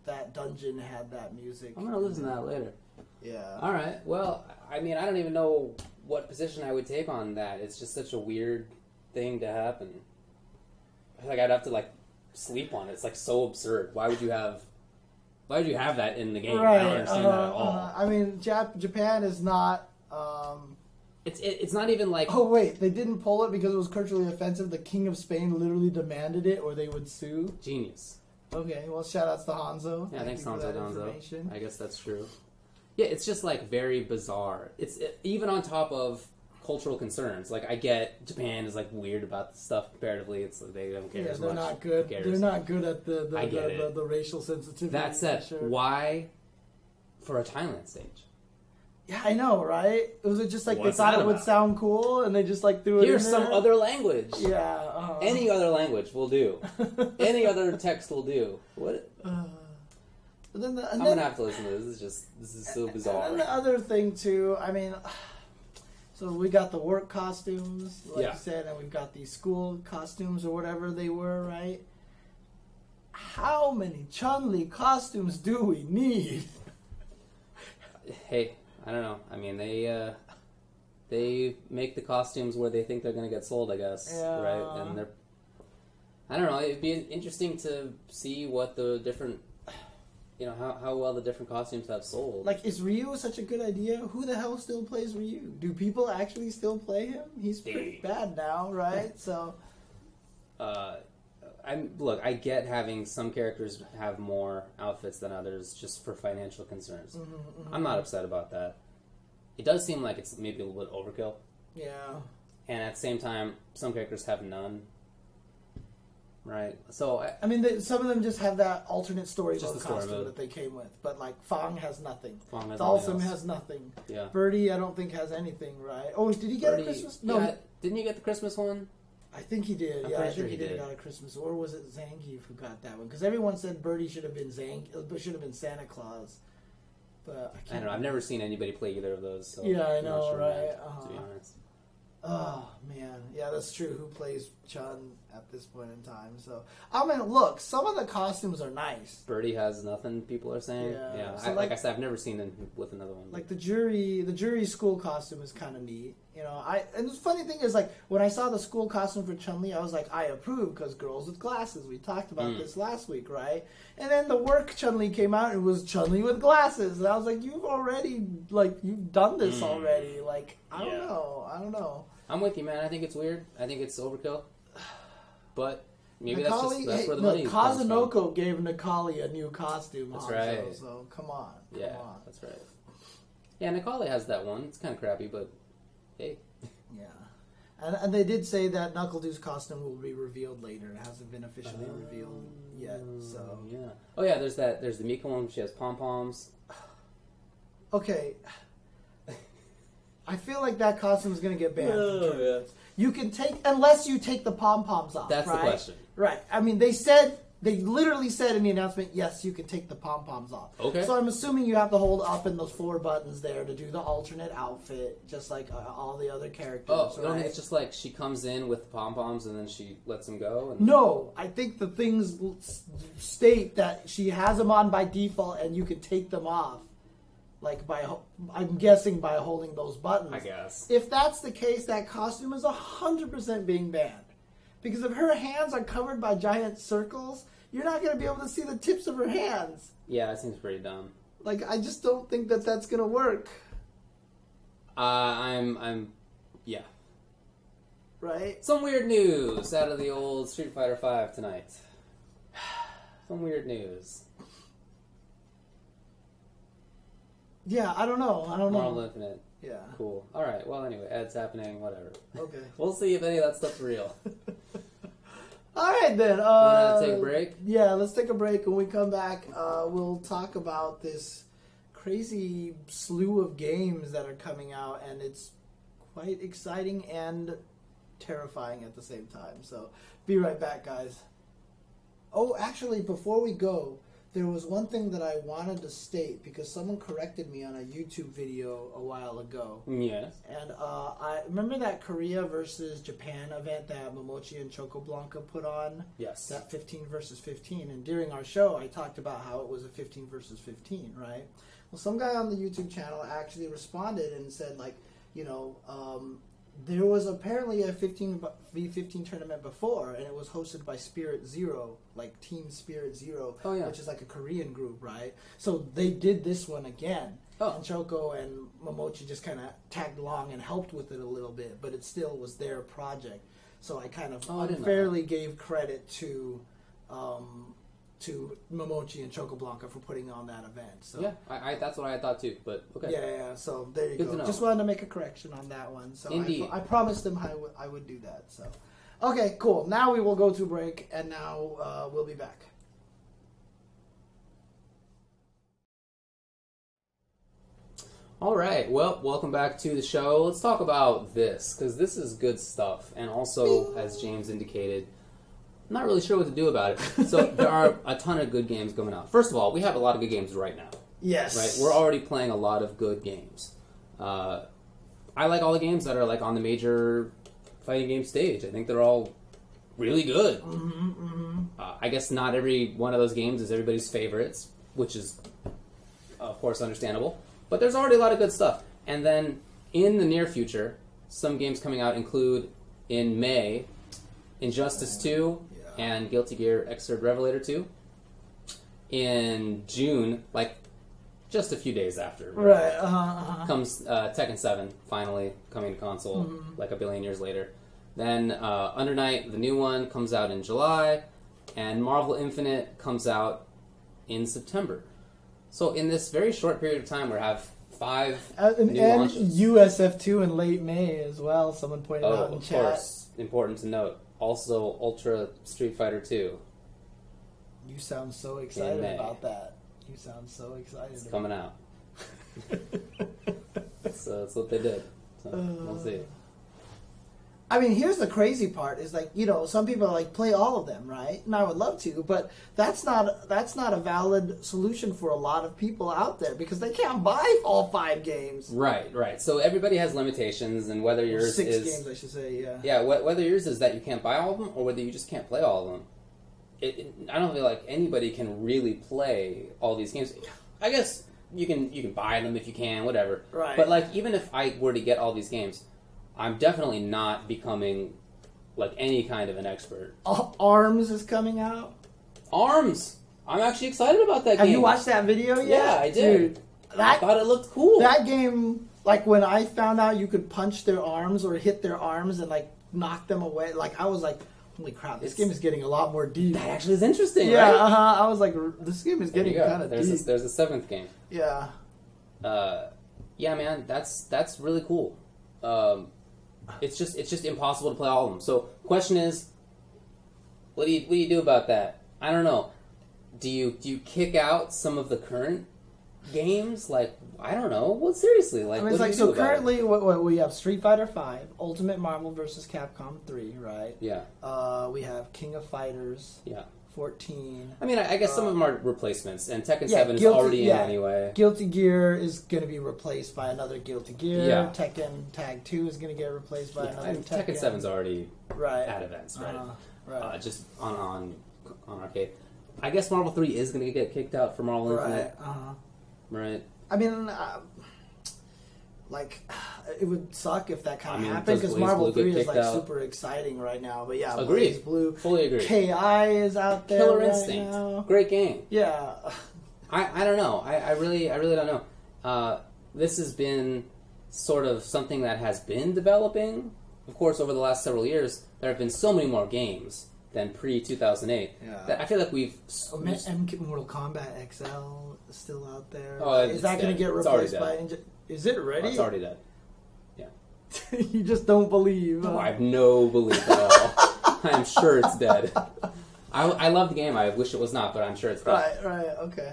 S2: that dungeon had that music.
S1: I'm going to listen to that later.
S2: Yeah.
S1: All right. Well, I mean, I don't even know what position I would take on that. It's just such a weird thing to happen. I feel like I'd have to like sleep on it. It's like so absurd. Why would you have that in the game?
S2: Right.
S1: I don't understand that at all.
S2: I mean, Japan is not.
S1: It's not even like
S2: Oh wait, they didn't pull it because it was culturally offensive. The King of Spain literally demanded it, or they would sue.
S1: genius.
S2: Okay, well, shout outs to Hanzo.
S1: Yeah, thanks,
S2: you for
S1: Hanzo
S2: that
S1: Gonzo.
S2: information.
S1: I guess that's true. Yeah, it's just like very bizarre. Even on top of cultural concerns. Like I get Japan is like weird about the stuff comparatively. It's like they don't care
S2: Yeah,
S1: as
S2: they're
S1: much.
S2: not good.
S1: Who cares?
S2: They're not good at
S1: I get it.
S2: the racial sensitivity.
S1: That said,
S2: for sure.
S1: why for a Thailand stage?
S2: Yeah, I know, right? Was it just like
S1: What's
S2: they thought
S1: that
S2: it would
S1: about?
S2: sound cool, and they just like threw it
S1: Here's
S2: in
S1: some
S2: there?
S1: other language.
S2: Yeah.
S1: Any other language will do. Any other text will do. What?
S2: But then
S1: I'm gonna have to listen to this. This is so bizarre.
S2: And the other thing too, I mean, so we got the work costumes, like
S1: Yeah.
S2: you said, and we've got these school costumes or whatever they were, right? How many Chun-Li costumes do we need?
S1: Hey, I don't know. I mean, they make the costumes where they think they're gonna get sold, I guess,
S2: Yeah.
S1: right? And they're. I don't know. It'd be interesting to see what the different, how well the different costumes have sold.
S2: Like, is Ryu such a good idea? Who the hell still plays Ryu? Do people actually still play him? He's pretty bad now, right? So,
S1: I get having some characters have more outfits than others just for financial concerns. I'm not upset about that. It does seem like it's maybe a little bit overkill.
S2: yeah.
S1: And at the same time, some characters have none. Right? So,
S2: I mean, some of them just have that alternate story
S1: Just
S2: mode
S1: the story
S2: costume
S1: mode.
S2: that they came with. But, like, Fang has nothing.
S1: Fang has
S2: Dalsum
S1: nothing else.
S2: has nothing.
S1: Yeah.
S2: Birdie, I don't think has anything, right? Oh, did he get
S1: Birdie-
S2: a Christmas? No,
S1: yeah, didn't you get the Christmas one?
S2: I think he did.
S1: I'm
S2: Yeah, I
S1: pretty
S2: think
S1: sure
S2: he
S1: he
S2: did
S1: did.
S2: got a Christmas. Or was it Zangief who got that one? Because everyone said Birdie should have been should have been Santa Claus. But I can't.
S1: I don't know. I've never seen anybody play either of those. So
S2: Yeah, I
S1: I'm not
S2: know,
S1: sure,
S2: right?
S1: man,
S2: Uh-huh.
S1: to be honest.
S2: Oh man, yeah. Yeah, that's true. Who plays Chun at this point in time? So, I mean, look, some of the costumes are nice.
S1: Birdie has nothing, people are saying. Yeah.
S2: So
S1: like I said, I've never seen him with another one.
S2: Like the jury school costume is kind of neat. You know, and the funny thing is, like, when I saw the school costume for Chun-Li, I was like, I approve, because girls with glasses. We talked about this last week, right? And then the work Chun-Li came out, and it was Chun-Li with glasses. And I was like, you've done this already. Like, I don't know.
S1: I'm with you, man. I think it's weird. I think it's overkill. But maybe that's where the money comes from.
S2: Kazunoko gave Nikali a new costume.
S1: That's right.
S2: So, come on.
S1: That's right. Yeah, Nikali has that one. It's kind of crappy, but hey.
S2: Yeah. And they did say that NuckleDu's costume will be revealed later. It hasn't been officially revealed yet. So
S1: yeah. Oh yeah, there's the Mika one. She has pom-poms.
S2: Okay. I feel like that costume is going to get banned.
S1: Yeah.
S2: You can unless you take the pom-poms off.
S1: That's
S2: right?
S1: the question.
S2: Right. I mean, they literally said in the announcement, yes, you can take the pom-poms off.
S1: Okay.
S2: So I'm assuming you have to hold up in those 4 buttons there to do the alternate outfit, just like all the other characters.
S1: Oh,
S2: right?
S1: no, it's just like she comes in with the pom-poms and then she lets them go?
S2: No, I think the things state that she has them on by default and you can take them off. Like I'm guessing by holding those buttons.
S1: I guess.
S2: If that's the case, that costume is 100% being banned. Because if her hands are covered by giant circles, you're not going to be able to see the tips of her hands.
S1: Yeah, it seems pretty dumb.
S2: Like, I just don't think that that's going to work.
S1: Yeah.
S2: Right?
S1: Some weird news out of the old Street Fighter V tonight. Some weird news.
S2: Yeah, I don't know.
S1: Marvel Infinite.
S2: Yeah.
S1: Cool. All right. Well, anyway, Ed's happening. Whatever.
S2: Okay.
S1: We'll see if any of that stuff's real.
S2: All right, then.
S1: You want to take a break?
S2: Yeah, let's take a break. When we come back, we'll talk about this crazy slew of games that are coming out, and it's quite exciting and terrifying at the same time. So, be right back, guys. Oh, actually, before we go, there was one thing that I wanted to state because someone corrected me on a YouTube video a while ago.
S1: Yes.
S2: And I remember that Korea versus Japan event that Momochi and Chocoblanca put on.
S1: Yes.
S2: That 15 versus 15. And during our show, I talked about how it was a 15 versus 15, right? Well, some guy on the YouTube channel actually responded and said, like, you know, there was apparently a 15v15 tournament before, and it was hosted by Spirit Zero, like Team Spirit Zero, which is like a Korean group, right? So they did this one again. Oh. And Choco and Momochi just kind of tagged along and helped with it a little bit, but it still was their project. So I kind of unfairly gave credit to Momochi and Chocoblanca for putting on that event. So
S1: yeah, I that's what I thought too. But okay.
S2: Yeah. So there you
S1: Good
S2: go. Just wanted to make a correction on that one. So
S1: Indeed.
S2: I promised them I would do that. So okay, cool. Now we will go to break, and now we'll be back.
S1: All right. Well, welcome back to the show. Let's talk about this because this is good stuff, and also, as James indicated, I'm not really sure what to do about it. So there are a ton of good games coming out. First of all, we have a lot of good games right now.
S2: Yes.
S1: Right? We're already playing a lot of good games. I like all the games that are like on the major fighting game stage. I think they're all really good. I guess not every one of those games is everybody's favorites, which is, of course, understandable. But there's already a lot of good stuff. And then in the near future, some games coming out include in May, Injustice 2, and Guilty Gear Xrd Revelator 2. In June, like just a few days after, comes Tekken 7, finally coming to console, like a billion years later. Then Under Night, the new one, comes out in July, and Marvel Infinite comes out in September. So in this very short period of time, we have 5 new launches.
S2: USF2 in late May as well, someone pointed out in chat.
S1: Of course, important to note. Also, Ultra Street Fighter 2.
S2: You sound so excited about that. You sound so excited.
S1: It's coming out. So that's what they did. So we'll see.
S2: I mean, here's the crazy part: is like, you know, some people are like, play all of them, right? And I would love to, but that's not a valid solution for a lot of people out there because they can't buy all 5 games.
S1: Right, right. So everybody has limitations, and whether yours
S2: 6
S1: is
S2: games, I should say, yeah.
S1: Yeah, whether yours is that you can't buy all of them, or whether you just can't play all of them. I don't feel like anybody can really play all these games. I guess you can buy them if you can, whatever.
S2: Right.
S1: But like, even if I were to get all these games, I'm definitely not becoming like any kind of an expert.
S2: ARMS is coming out.
S1: ARMS! I'm actually excited about that game.
S2: Have you watched that video yet?
S1: Yeah, I did.
S2: Dude,
S1: I thought it looked cool.
S2: That game, like when I found out you could punch their arms or hit their arms and like knock them away, like I was like, holy crap, this game is getting a lot more deep.
S1: That actually is interesting,
S2: yeah,
S1: right?
S2: I was like, this game is getting kind of deep.
S1: There's a 7th game.
S2: Yeah.
S1: Yeah, man, that's really cool. It's just impossible to play all of them. So, question is, what do you do about that? I don't know. Do you kick out some of the current games? Like, I don't know. Well, seriously, like,
S2: I mean,
S1: what
S2: it's
S1: do
S2: like,
S1: you do
S2: so
S1: about
S2: currently what we have Street Fighter V, Ultimate Marvel vs. Capcom 3, right?
S1: Yeah.
S2: We have King of Fighters.
S1: Yeah.
S2: 14.
S1: I mean, I guess some of them are replacements, and Tekken 7 is already in anyway.
S2: Guilty Gear is going to be replaced by another Guilty Gear.
S1: Yeah.
S2: Tekken Tag 2 is going to get replaced by another Tekken.
S1: Tekken 7's already
S2: right.
S1: at events, right?
S2: Right.
S1: Just on arcade. I guess Marvel 3 is going to get kicked out for Marvel Infinite. Right.
S2: I mean, like, it would suck if that kind of happened because Marvel 3 is like super exciting right now. But yeah,
S1: agreed.
S2: Blaze Blue,
S1: fully agree.
S2: KI is out there.
S1: Killer
S2: right
S1: Instinct,
S2: now.
S1: great game.
S2: Yeah.
S1: I don't know. I really don't know. This has been sort of something that has been developing. Of course, over the last several years, there have been so many more games than pre-2008.
S2: Yeah.
S1: That I feel like we've...
S2: Mortal Kombat XL is still out there.
S1: Oh,
S2: is that going to get replaced by... Is it ready?
S1: Oh, it's already dead. Yeah.
S2: You just don't believe.
S1: No, I have no belief at all. I am sure it's dead. I love the game. I wish it was not, but I'm sure it's dead.
S2: Right, okay.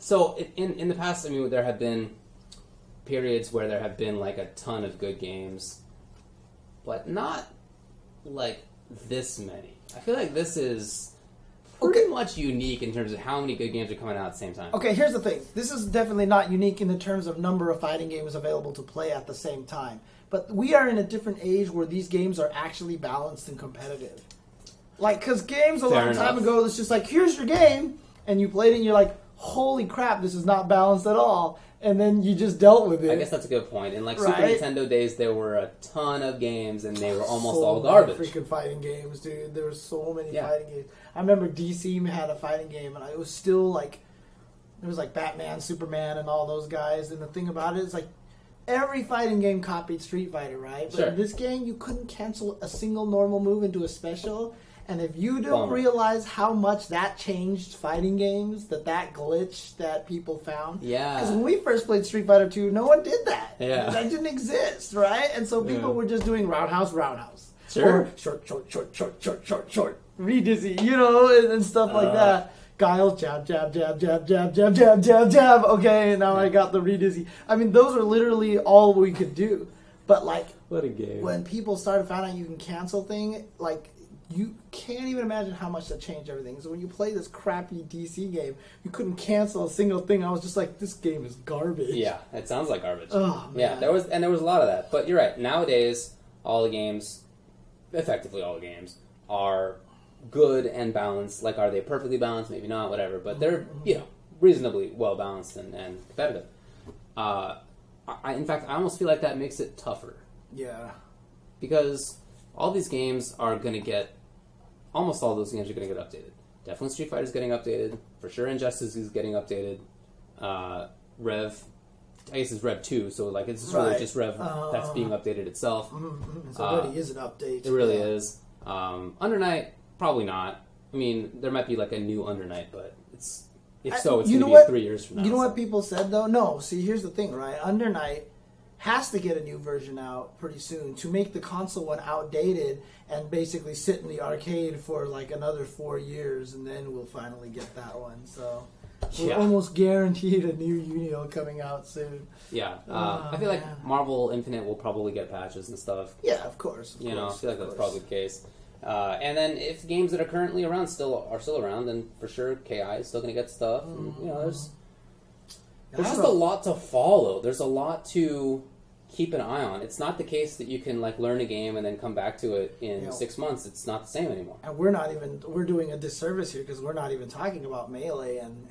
S1: So in the past, I mean, there have been periods where there have been like a ton of good games, but not like this many. I feel like this is pretty much unique in terms of how many good games are coming out at the same time.
S2: Okay, here's the thing. This is definitely not unique in the terms of number of fighting games available to play at the same time. But we are in a different age where these games are actually balanced and competitive. Like, because games a long time ago, it's just like, here's your game, and you played it and you're like, holy crap, this is not balanced at all. And then you just dealt with it.
S1: I guess that's a good point. In like Super Nintendo days, there were a ton of games, and they were almost all garbage.
S2: Freaking fighting games, dude! There were so many fighting games. I remember DC had a fighting game, and it was still like, it was like Batman, Superman, and all those guys. And the thing about it is, like, every fighting game copied Street Fighter, right? But in this game, you couldn't cancel a single normal move into a special. And if you don't realize how much that changed fighting games, that glitch that people found. Yeah. Because when we first played Street Fighter 2, no one did that. Yeah. That didn't exist, right? And so people were just doing roundhouse. Sure. Or short. Re-dizzy, you know, and stuff like that. Guile, jab. Okay, now I got the re-dizzy. I mean, those are literally all we could do. But, like,
S1: what a game.
S2: When people started finding out you can cancel thing, like, you can't even imagine how much that changed everything. So when you play this crappy DC game, you couldn't cancel a single thing. I was just like, this game is garbage.
S1: Yeah, it sounds like garbage.
S2: Oh, man.
S1: Yeah, there was a lot of that. But you're right. Nowadays, effectively all the games, are good and balanced. Like, are they perfectly balanced? Maybe not, whatever. But they're, reasonably well balanced and competitive. In fact, I almost feel like that makes it tougher.
S2: Yeah.
S1: Because all these games are going to get... Almost all those games are going to get updated. Definitely Street Fighter is getting updated. For sure Injustice is getting updated. Rev... I guess it's Rev 2, so like it's really just Rev that's being updated itself.
S2: It already is an update.
S1: It really is. Under Night, probably not. I mean, there might be like a new Under Night, but it's going to be 3 years from now.
S2: You know what people said, though? No, see, here's the thing, right? Under Night has to get a new version out pretty soon to make the console one outdated and basically sit in the arcade for like another 4 years, and then we'll finally get that one. So We're almost guaranteed a new Unio coming out soon.
S1: Yeah, I feel like Marvel Infinite will probably get patches and stuff.
S2: Yeah, of course.
S1: I feel like that's probably the case. And then if games that are currently around are still around, then for sure KI is still going to get stuff. And, there's just a lot to follow. There's a lot to keep an eye on. It's not the case that you can learn a game and then come back to it in 6 months. It's not the same anymore.
S2: And we're doing a disservice here because we're not even talking about Melee and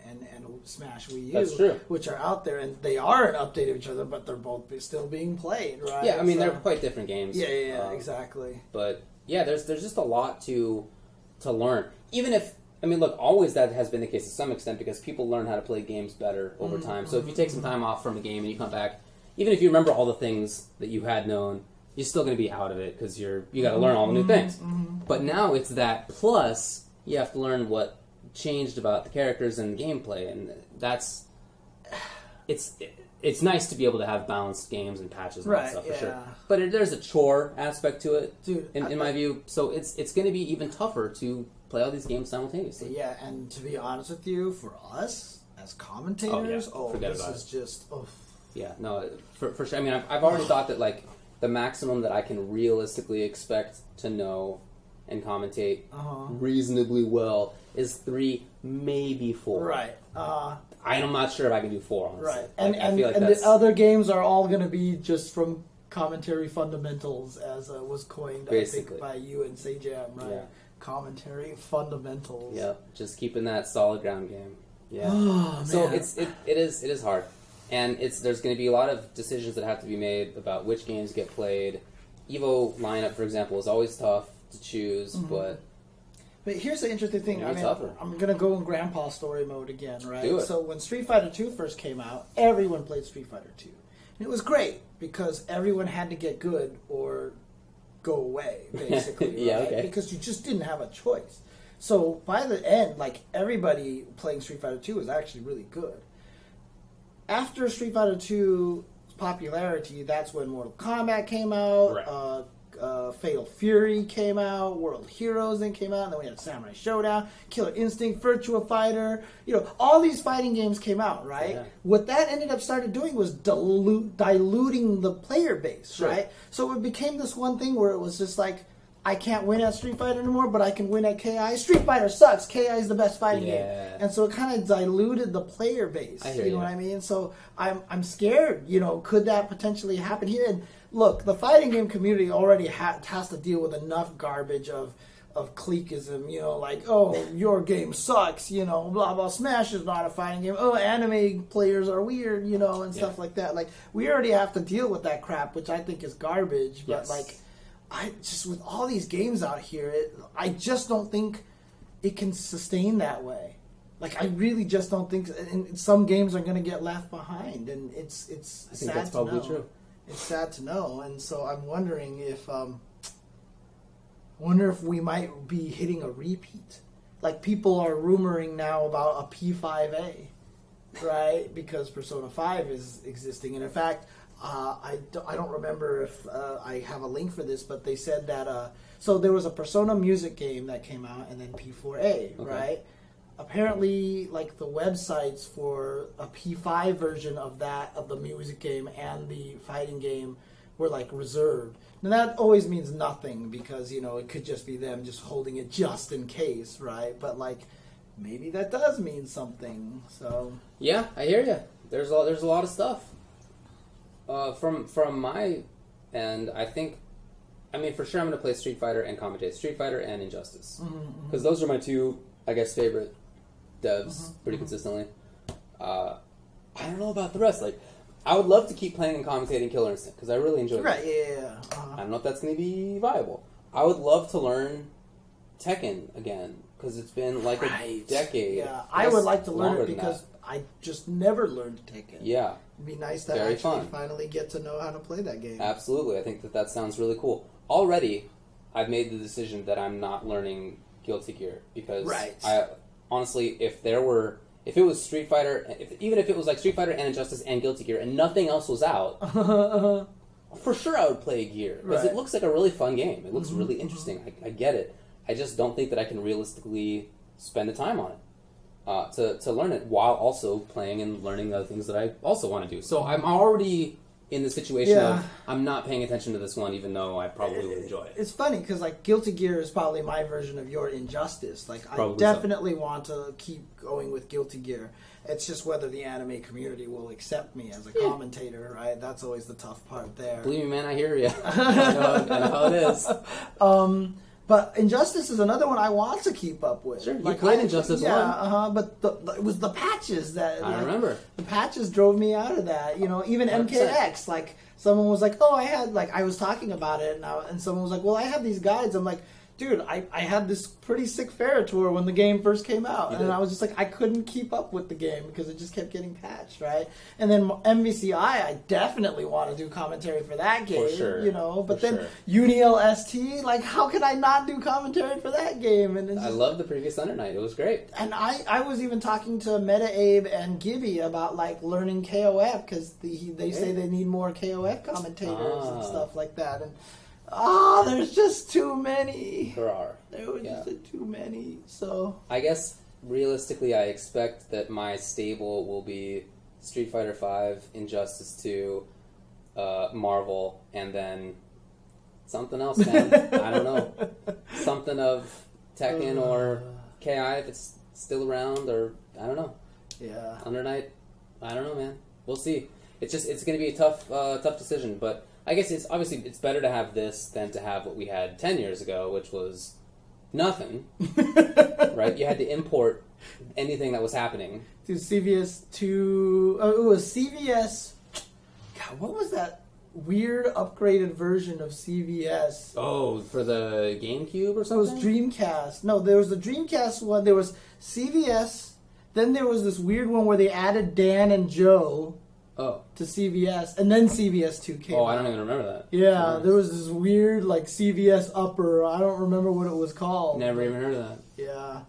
S2: Smash Wii U.
S1: That's true.
S2: Which are out there, and they are an update of each other, but they're both still being played, right?
S1: Yeah, I mean, they're quite different games.
S2: Yeah, exactly.
S1: But, yeah, there's just a lot to learn. Even if, look, always that has been the case to some extent because people learn how to play games better over time. So if you take some time off from a game and you come back, even if you remember all the things that you had known, you're still going to be out of it because you got to learn all the new things. But now it's that plus you have to learn what changed about the characters and the gameplay, and it's nice to be able to have balanced games and patches and that stuff for sure. But there's a chore aspect to it,
S2: dude.
S1: In my view, so it's going to be even tougher to play all these games simultaneously.
S2: Yeah, and to be honest with you, for us as commentators, this is just.
S1: Yeah, no, for sure. I mean, I've already thought that, the maximum that I can realistically expect to know and commentate reasonably well is 3, maybe 4.
S2: Right.
S1: I'm not sure if I can do 4, honestly.
S2: Right. And I feel like the other games are all going to be just from commentary fundamentals, as was coined, basically, I think, by you and Sajam, right? Yeah. Commentary fundamentals.
S1: Yeah, just keeping that solid ground game. Yeah.
S2: Oh,
S1: so
S2: man.
S1: it is hard. And there's going to be a lot of decisions that have to be made about which games get played. Evo lineup, for example, is always tough to choose, but
S2: here's the interesting thing. I'm going to go in Grandpa story mode again, right?
S1: Do it.
S2: So when Street Fighter 2 first came out, everyone played Street Fighter 2. And it was great because everyone had to get good or go away, basically,
S1: yeah,
S2: right?
S1: okay.
S2: Because you just didn't have a choice. So by the end, everybody playing Street Fighter 2 was actually really good. After Street Fighter 2's popularity, that's when Mortal Kombat came out,
S1: right.
S2: Fatal Fury came out, World Heroes then came out, and then we had Samurai Showdown, Killer Instinct, Virtua Fighter. All these fighting games came out, right? Yeah. What that ended up started doing was diluting the player base, right? So it became this one thing where it was just I can't win at Street Fighter anymore, but I can win at KI. Street Fighter sucks. KI is the best fighting game. And so it kind of diluted the player base. You know what I mean? So I'm scared, could that potentially happen here? And look, the fighting game community already has to deal with enough garbage of cliquism, your game sucks, blah, blah, Smash is not a fighting game, anime players are weird, and stuff like that. We already have to deal with that crap, which I think is garbage, but I just, with all these games out here, I just don't think it can sustain that way. I really just don't think, and some games are going to get left behind, and it's
S1: I think
S2: sad
S1: that's
S2: to
S1: probably
S2: know.
S1: true.
S2: It's sad to know, and so I'm wondering if we might be hitting a repeat. People are rumoring now about a P5A, right? Because Persona 5 is existing, and in fact, I don't remember if I have a link for this, but they said that so there was a Persona music game that came out, and then P4A, right? Apparently, the websites for a P5 version of the music game and the fighting game were reserved. Now that always means nothing because it could just be them just holding it just in case, right? But maybe that does mean something. So
S1: yeah, I hear you. There's a lot of stuff. From my end, I think, for sure I'm going to play Street Fighter and commentate Street Fighter and Injustice. Because those are my two, I guess, favorite devs pretty consistently. I don't know about the rest. I would love to keep playing and commentating Killer Instinct because I really enjoy it.
S2: Right, yeah.
S1: I don't know if that's going to be viable. I would love to learn Tekken again because it's been a decade.
S2: Yeah, I would like to learn it because I just never learned Tekken.
S1: Yeah.
S2: It'd be nice to actually finally get to know how to play that game.
S1: Absolutely. I think that sounds really cool. Already, I've made the decision that I'm not learning Guilty Gear because I honestly, if it was Street Fighter, even if it was Street Fighter and Injustice and Guilty Gear and nothing else was out, for sure I would play Gear because it looks like a really fun game. It looks really interesting. I get it. I just don't think that I can realistically spend the time on it. to learn it while also playing and learning other things that I also want to do. So I'm already in the situation of I'm not paying attention to this one, even though I probably would enjoy it.
S2: It's funny because like Guilty Gear is probably my version of your Injustice. Like
S1: Probably
S2: I definitely want to keep going with Guilty Gear. It's just whether the anime community will accept me as a commentator, right? That's always the tough part there.
S1: Believe me, man, I hear you. I know how it is.
S2: But Injustice is another one I want to keep up with.
S1: Sure, you played Injustice 1.
S2: But it was the patches that...
S1: I remember.
S2: The patches drove me out of that. You know, even
S1: 100%.
S2: MKX, like, someone was like, oh, I had... Like, I was talking about it, and someone was like, well, I have these guides. I'm like, dude, I had this pretty sick Ferrotor when the game first came out. And I was just like, I couldn't keep up with the game because it just kept getting patched, right? And then MvCI, I definitely want to do commentary for that game,
S1: For sure.
S2: you know? But then Uniel ST, like, how could I not do commentary for that game? And
S1: I love the previous Thunder Night. It was great.
S2: And I was even talking to Meta Abe and Gibby about, like, learning KOF because they say they need more KOF commentators and stuff like that. And there's just too many.
S1: There are.
S2: There were just too many. So
S1: I guess realistically, I expect that my stable will be Street Fighter V, Injustice 2, Marvel, and then something else, man. I don't know. Something of Tekken or KI if it's still around, or I don't know.
S2: Yeah.
S1: Under Night, I don't know, man. We'll see. It's going to be a tough decision, but I guess it's better to have this than to have what we had 10 years ago, which was nothing. Right? You had to import anything that was happening.
S2: To CVS 2. Oh, it was CVS. God, what was that weird upgraded version of CVS?
S1: Oh, for the GameCube or
S2: So it was
S1: something?
S2: Dreamcast. No, there was the Dreamcast one. There was CVS. Then there was this weird one where they added Dan and Joe. To CVS, and then CVS 2 came out.
S1: I don't even remember that.
S2: Yeah, there was this weird, like, CVS upper. I don't remember what it was called.
S1: Never even heard of that.
S2: Yeah.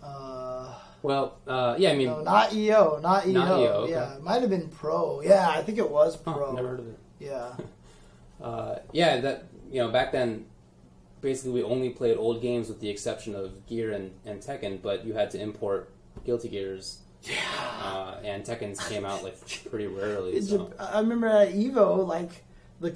S1: I mean...
S2: No, not EO. Not EO.
S1: Okay.
S2: Yeah, it might have been Pro. Yeah, I think it was Pro.
S1: Never heard of it.
S2: Yeah.
S1: Back then, basically we only played old games with the exception of Gear and Tekken, but you had to import Guilty Gears.
S2: Yeah.
S1: And Tekken's came out like pretty rarely. So.
S2: I remember at Evo, like the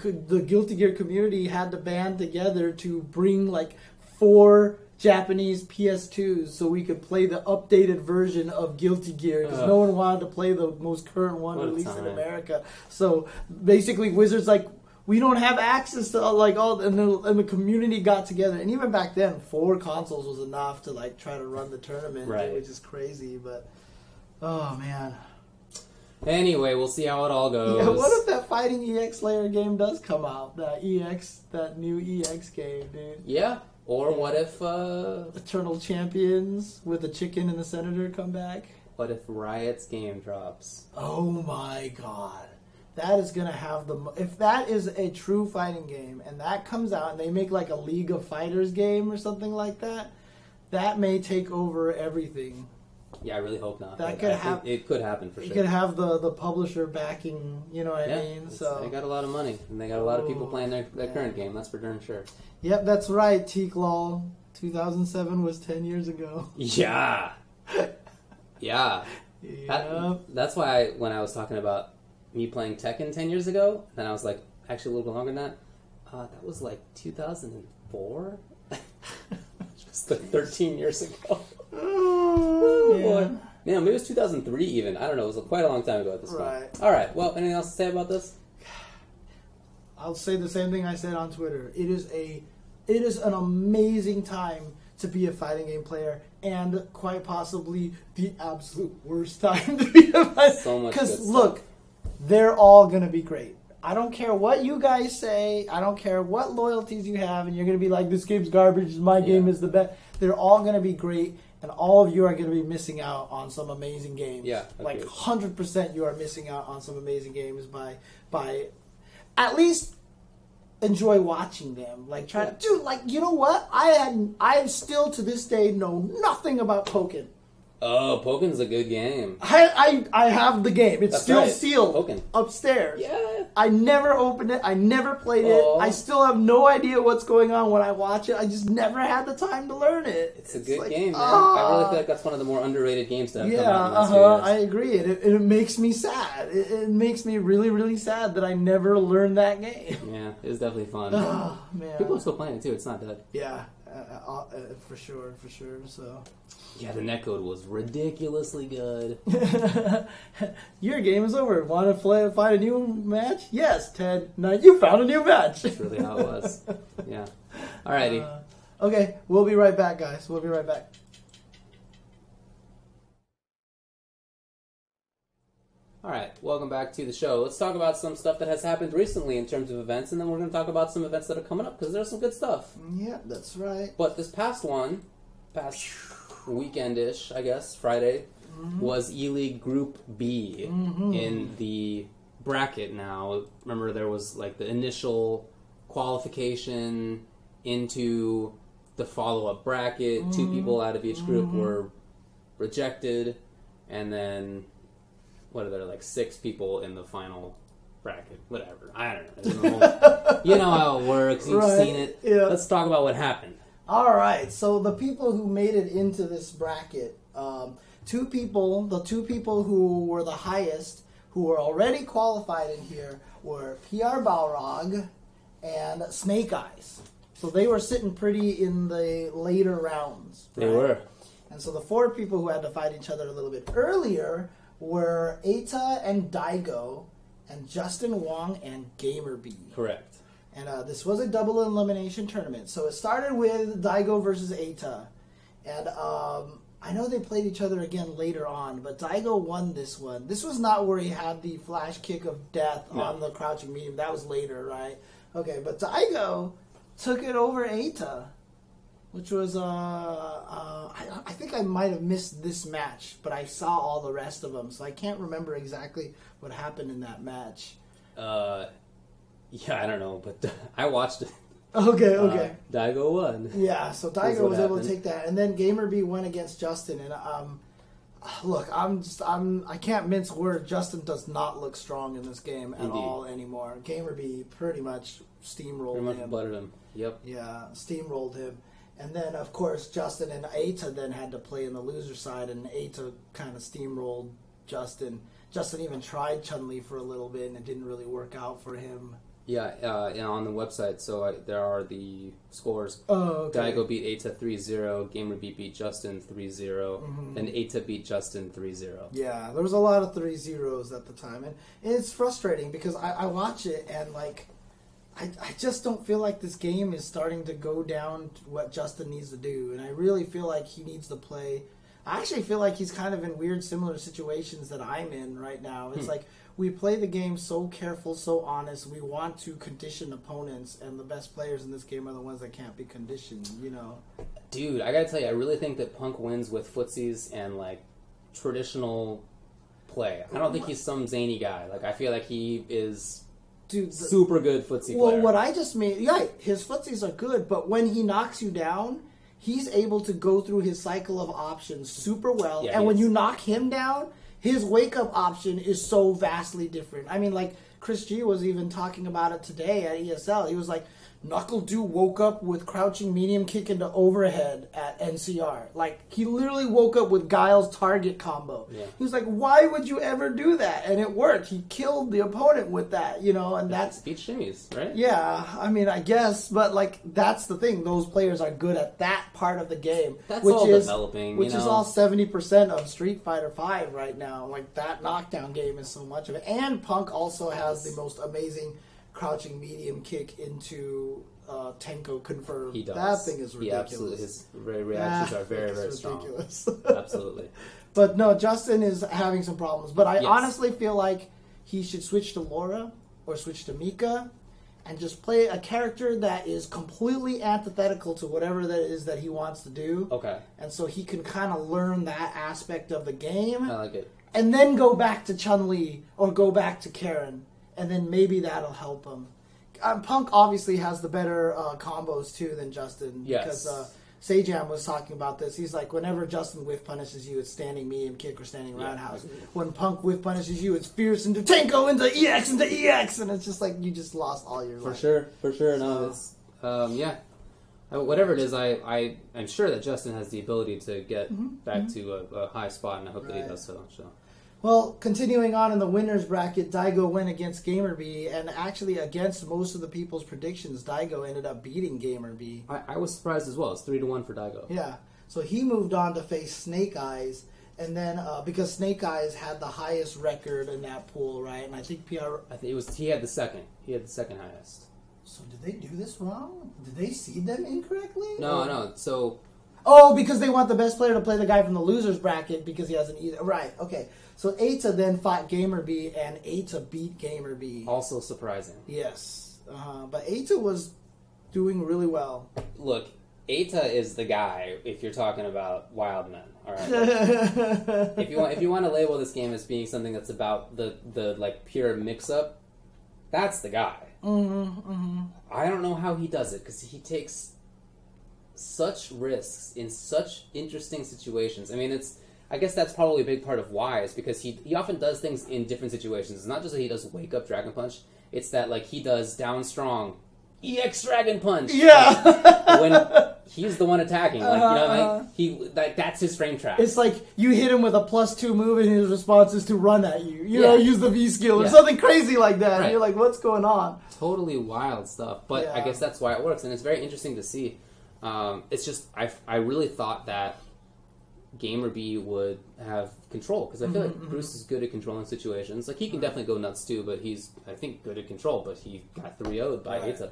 S2: Guilty Gear community had to band together to bring like 4 Japanese PS2s so we could play the updated version of Guilty Gear because no one wanted to play the most current one released in America. So basically, Wizards like we don't have access to like all, and the community got together, and even back then, 4 consoles was enough to like try to run the tournament, which is crazy, but. Oh, man.
S1: Anyway, we'll see how it all goes.
S2: Yeah, what if that Fighting EX Layer game does come out? That new EX game, dude.
S1: Yeah. Or what if...
S2: Eternal Champions with the chicken and the senator come back?
S1: What if Riot's game drops?
S2: Oh, my God. That is going to have the... If that is a true fighting game, and that comes out, and they make like a League of Fighters game or something like that, that may take over everything.
S1: Yeah, I really hope not.
S2: That could happen.
S1: It could happen for sure.
S2: You could have the publisher backing, you know what I mean? So
S1: they got a lot of money, and they got a lot of people playing their current game. That's for darn sure.
S2: Yep, that's right. Teaklol. 2007 was 10 years ago.
S1: Yeah. Yeah. That's why when I was talking about me playing Tekken 10 years ago, then I was like, actually a little bit longer than that. That was like 2004. Just 13 years ago.
S2: Oh,
S1: boy. Man, maybe it was 2003 even. I don't know. It was quite a long time ago at this point. All right. Well, anything else to say about this?
S2: I'll say the same thing I said on Twitter. It is an amazing time to be a fighting game player, and quite possibly the absolute worst time to be a fighting.
S1: So much good stuff.
S2: Because look, they're all gonna be great. I don't care what you guys say. I don't care what loyalties you have, and you're gonna be like, "This game's garbage. My game is the best." They're all gonna be great. And all of you are going to be missing out on some amazing games.
S1: Yeah,
S2: like 100% you are missing out on some amazing games by at least enjoy watching them. Like dude, like you know what? I still to this day know nothing about Pokken.
S1: Oh, Poken's a good game.
S2: I have the game. It's
S1: That's
S2: still
S1: right.
S2: sealed
S1: Pokken.
S2: upstairs.
S1: Yeah.
S2: I never opened it. I never played it.
S1: Oh.
S2: I still have no idea what's going on when I watch it. I just never had the time to learn it.
S1: It's a good game, man. I really feel like that's one of the more underrated games that have come out in the last few years.
S2: I agree. It makes me sad. It makes me really, really sad that I never learned that game.
S1: Yeah, it was definitely fun.
S2: Oh, man.
S1: People are still playing it, too. It's not dead.
S2: Yeah, for sure. So.
S1: Yeah, the netcode was ridiculously good.
S2: Your game is over. Want to find a new match? Yes, 10, 9. You found a new match.
S1: That's really how it was. Yeah. Alrighty.
S2: Okay, we'll be right back, guys. We'll be right back.
S1: Alright, welcome back to the show. Let's talk about some stuff that has happened recently in terms of events, and then we're going to talk about some events that are coming up, because there's some good stuff.
S2: Yeah, that's right.
S1: But this past weekend-ish, I guess, Friday, was ELEAGUE Group B in the bracket now. Remember, there was like the initial qualification into the follow-up bracket. 2 people out of each group were rejected, and then, what are there, like 6 people in the final bracket? Whatever. I don't know. You know how it works. You've seen it.
S2: Yeah.
S1: Let's talk about what happened.
S2: All right, so the people who made it into this bracket, the 2 people who were the highest, who were already qualified in here, were PR Balrog and Snake Eyes. So they were sitting pretty in the later rounds.
S1: Right? They were.
S2: And so the 4 people who had to fight each other a little bit earlier were Eita and Daigo, and Justin Wong and GamerB.
S1: Correct.
S2: And this was a double elimination tournament. So it started with Daigo versus Eita. And I know they played each other again later on, but Daigo won this one. This was not where he had the flash kick of death on the crouching medium. That was later, right? Okay, but Daigo took it over Eita, which was, I think I might have missed this match, but I saw all the rest of them, so I can't remember exactly what happened in that match.
S1: Yeah, I don't know, but I watched it.
S2: Okay.
S1: Daigo won.
S2: Yeah, so Daigo was able to take that, and then GamerB went against Justin. And look, I can't mince words. Justin does not look strong in this game at all anymore. GamerB pretty much steamrolled him.
S1: Buttered him. Yep.
S2: Yeah, steamrolled him. And then, of course, Justin and Eita then had to play in the loser side, and Eita kind of steamrolled Justin. Justin even tried Chun-Li for a little bit, and it didn't really work out for him.
S1: Yeah, on the website, so there are the scores.
S2: Oh, okay.
S1: Daigo beat Eita 3-0, GamerB beat Justin 3-0, then Eita beat Justin 3-0.
S2: Yeah, there was a lot of 3-0s at the time, and it's frustrating because I watch it and, like, I just don't feel like this game is starting to go down to what Justin needs to do, and I really feel like he needs to play. I actually feel like he's kind of in weird, similar situations that I'm in right now. It's like we play the game so careful, so honest. We want to condition opponents, and the best players in this game are the ones that can't be conditioned, you know?
S1: Dude, I gotta tell you, I really think that Punk wins with footsies and, like, traditional play. I don't think he's some zany guy. Like, I feel like he is... super good footsie player.
S2: Well, what I just mean, yeah, his footsies are good, but when he knocks you down, he's able to go through his cycle of options super well.
S1: Yeah,
S2: and when you knock him down, his wake-up option is so vastly different. I mean, like, Chris G was even talking about it today at ESL. He was like, Knuckle Dude woke up with crouching medium kick into overhead at NCR. Like, he literally woke up with Guile's target combo. Yeah. He was like, why would you ever do that? And it worked. He killed the opponent with that, you know, and that's...
S1: Beat shimmies, right?
S2: Yeah, I mean, I guess, but, like, that's the thing. Those players are good at that part of the game.
S1: That's all developing,
S2: which is all 70% of Street Fighter V right now. Like, that knockdown game is so much of it. And Punk also has the most amazing... crouching medium kick into Tenko confirmed.
S1: He does.
S2: That thing is ridiculous.
S1: He absolutely, his reactions are very, very ridiculous. Strong. Absolutely.
S2: But no, Justin is having some problems. But I honestly feel like he should switch to Laura or switch to Mika and just play a character that is completely antithetical to whatever that is that he wants to do.
S1: Okay.
S2: And so he can kind of learn that aspect of the game.
S1: I like it.
S2: And then go back to Chun-Li or go back to Karen. And then maybe that'll help him. Punk obviously has the better combos, too, than Justin.
S1: Yes.
S2: Because Sejam was talking about this. He's like, whenever Justin whiff punishes you, it's standing medium kick or standing roundhouse. When Punk whiff punishes you, it's fierce into Tenko into EX, and it's just like you just lost all your life.
S1: For sure. No, it's yeah. Whatever it is, I'm sure that Justin has the ability to get back to a high spot, and I hope that he does so.
S2: Well, continuing on in the winners bracket, Daigo went against GamerB, and actually against most of the people's predictions, Daigo ended up beating GamerB.
S1: I was surprised as well. It's 3-1 for Daigo.
S2: Yeah, so he moved on to face Snake Eyes, and then because Snake Eyes had the highest record in that pool, right? And I think he had the second. He had the second highest. So did they do this wrong? Did they seed them incorrectly?
S1: No. So.
S2: Oh, because they want the best player to play the guy from the losers bracket because he has an either. Right, okay. So Eita then fought GamerB, and Eita beat GamerB.
S1: Also surprising.
S2: Yes. But Eita was doing really well.
S1: Look, Eita is the guy if you're talking about wild men. All right. if you want to label this game as being something that's about the like pure mix-up, that's the guy. I don't know how he does it because he takes such risks in such interesting situations. I mean, I guess that's probably a big part of why, is because he often does things in different situations. It's not just that he does wake up Dragon Punch, it's that like he does down strong EX Dragon Punch.
S2: Yeah.
S1: When he's the one attacking. Like that's his frame trap.
S2: It's like you hit him with a +2 move and his response is to run at you. You know, use the V skill or something crazy like that. Right. And you're like, what's going on?
S1: Totally wild stuff. But I guess that's why it works, and it's very interesting to see. It's just I really thought that GamerB would have control, because I feel like Bruce is good at controlling situations. Like he can definitely go nuts too, but he's I think good at control. But he got 3-0'd by Eita.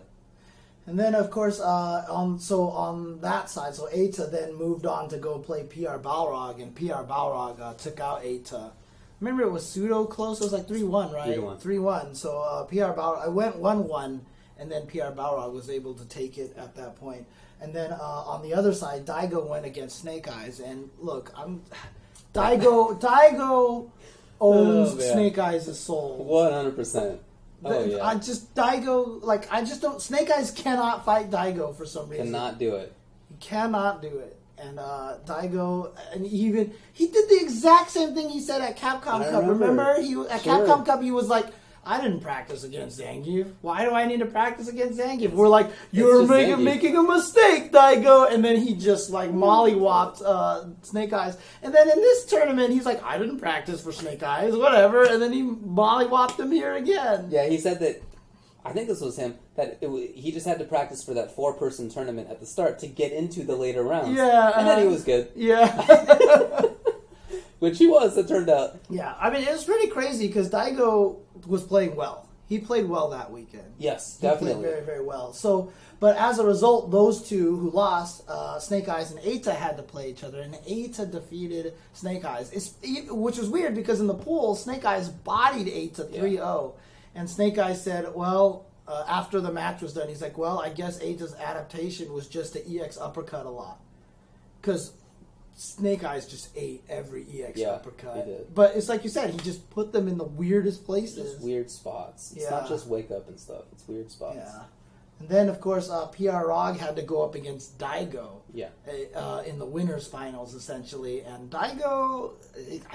S2: And then of course on that side, so Eita then moved on to go play PR Balrog, and PR Balrog took out Eita. Remember it was pseudo close. It was like 3-1, right? 3-1. So PR Balrog, I went 1-1, and then PR Balrog was able to take it at that point. And then on the other side, Daigo went against Snake Eyes. And look, Daigo owns Snake Eyes' soul.
S1: 100%. Oh, yeah.
S2: I just don't... Snake Eyes cannot fight Daigo for some reason.
S1: Cannot do it.
S2: He cannot do it. And Daigo... And even... He did the exact same thing he said at Capcom Cup. Remember? Capcom Cup, he was like... I didn't practice against Zangief. Why do I need to practice against Zangief? We're like, you're making a mistake, Daigo. And then he just like mollywopped Snake Eyes. And then in this tournament, he's like, I didn't practice for Snake Eyes, whatever. And then he mollywopped him here again.
S1: Yeah, he said that, I think this was him, that he just had to practice for that 4-person tournament at the start to get into the later rounds.
S2: Yeah.
S1: And then he was good.
S2: Yeah.
S1: Which he was, it turned out.
S2: Yeah, I mean, it was pretty crazy because Daigo was playing well. He played well that weekend.
S1: Yes,
S2: definitely. He played very, very well. So, but as a result, those two who lost, Snake Eyes and Eita, had to play each other, and Eita defeated Snake Eyes. Which was weird because in the pool, Snake Eyes bodied Eita 3-0. And Snake Eyes said, well, after the match was done, he's like, well, I guess Eita's adaptation was just to EX uppercut a lot. Because Snake Eyes just ate every EX uppercut.
S1: He did.
S2: But it's like you said, he just put them in the weirdest places.
S1: Just weird spots. It's not just wake up and stuff. It's weird spots.
S2: Yeah. And then, of course, PR Rog had to go up against Daigo in the winners finals, essentially. And Daigo,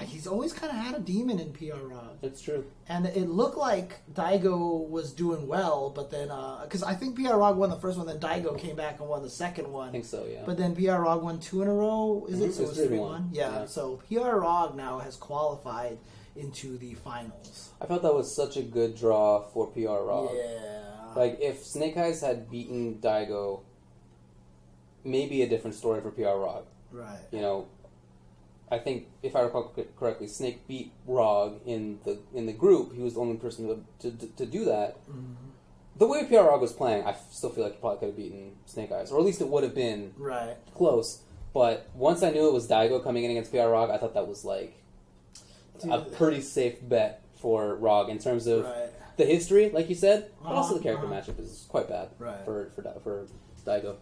S2: he's always kind of had a demon in PR Rog.
S1: It's true.
S2: And it looked like Daigo was doing well, but then, because I think PR Rog won the first one, then Daigo came back and won the second one.
S1: I think so, yeah.
S2: But then PR Rog won 2 in a row, is it? So
S1: it was
S2: 3-1? Yeah, so PR Rog now has qualified into the finals.
S1: I felt that was such a good draw for PR Rog.
S2: Yeah.
S1: Like, if Snake Eyes had beaten Daigo, maybe a different story for PR Rog.
S2: Right.
S1: You know, I think, if I recall correctly, Snake beat Rog in the group. He was the only person to do that. Mm-hmm. The way PR Rog was playing, I still feel like he probably could have beaten Snake Eyes. Or at least it would have been close. But once I knew it was Daigo coming in against PR Rog, I thought that was, like, a pretty safe bet for Rog in terms of... the history, like you said, but also the character matchup is quite bad for Daigo.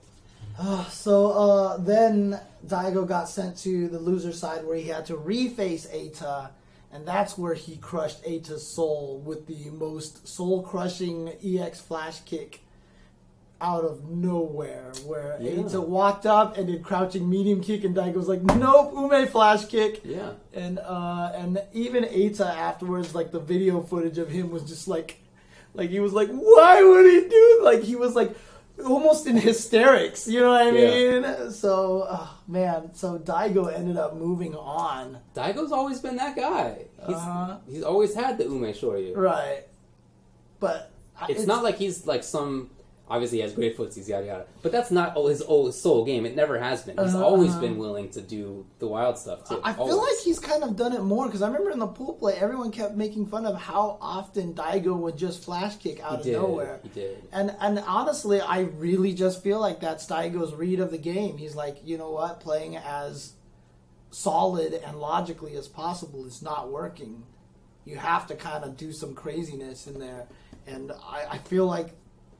S2: So then Daigo got sent to the loser side where he had to reface Eita, and that's where he crushed Eita's soul with the most soul-crushing EX flash kick out of nowhere, where
S1: Yeah.
S2: Eita walked up and did crouching medium kick, and Daigo's like, nope, Ume flash kick.
S1: Yeah.
S2: And even Eita afterwards, like the video footage of him was just like he was like, why would he do? Like he was like almost in hysterics. You know what I mean? So man, so Daigo ended up moving on.
S1: Daigo's always been that guy. He's always had the Ume Shoryu.
S2: Right, but
S1: It's not like he's like some. Obviously, he has great footsies, yada yada. But that's not his sole game. It never has been. He's always been willing to do the wild stuff too.
S2: I feel like he's kind of done it more because I remember in the pool play, everyone kept making fun of how often Daigo would just flash kick out of nowhere.
S1: He did.
S2: And honestly, I really just feel like that's Daigo's read of the game. He's like, you know what, playing as solid and logically as possible is not working. You have to kind of do some craziness in there. And I feel like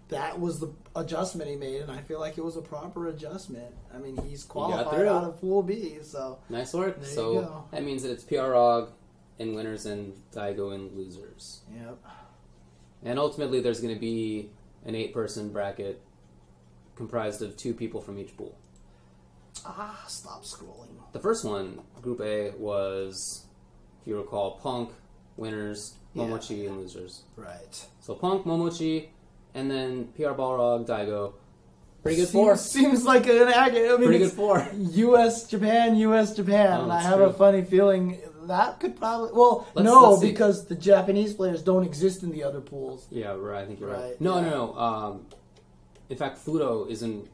S2: that was the adjustment he made, and I feel like it was a proper adjustment. I mean, he's qualified out of Pool B, so...
S1: Nice work.
S2: There you
S1: so
S2: go.
S1: that means that it's PR Og in winners and Daigo in losers.
S2: Yep.
S1: And ultimately, there's going to be an 8-person bracket comprised of 2 people from each pool.
S2: Stop scrolling.
S1: The first one, Group A, was, if you recall, Punk, winners, Momochi, and losers.
S2: Right.
S1: So Punk, Momochi, and then PR Balrog, Daigo. Pretty good 4.
S2: Seems like an agate. I mean,
S1: Pretty good 4.
S2: U.S. Japan, and I have a funny feeling that could probably... Well,
S1: Let's see.
S2: because the Japanese players don't exist in the other pools.
S1: Yeah, right. I think you're right.
S2: Right,
S1: No. In fact, Fudo is in...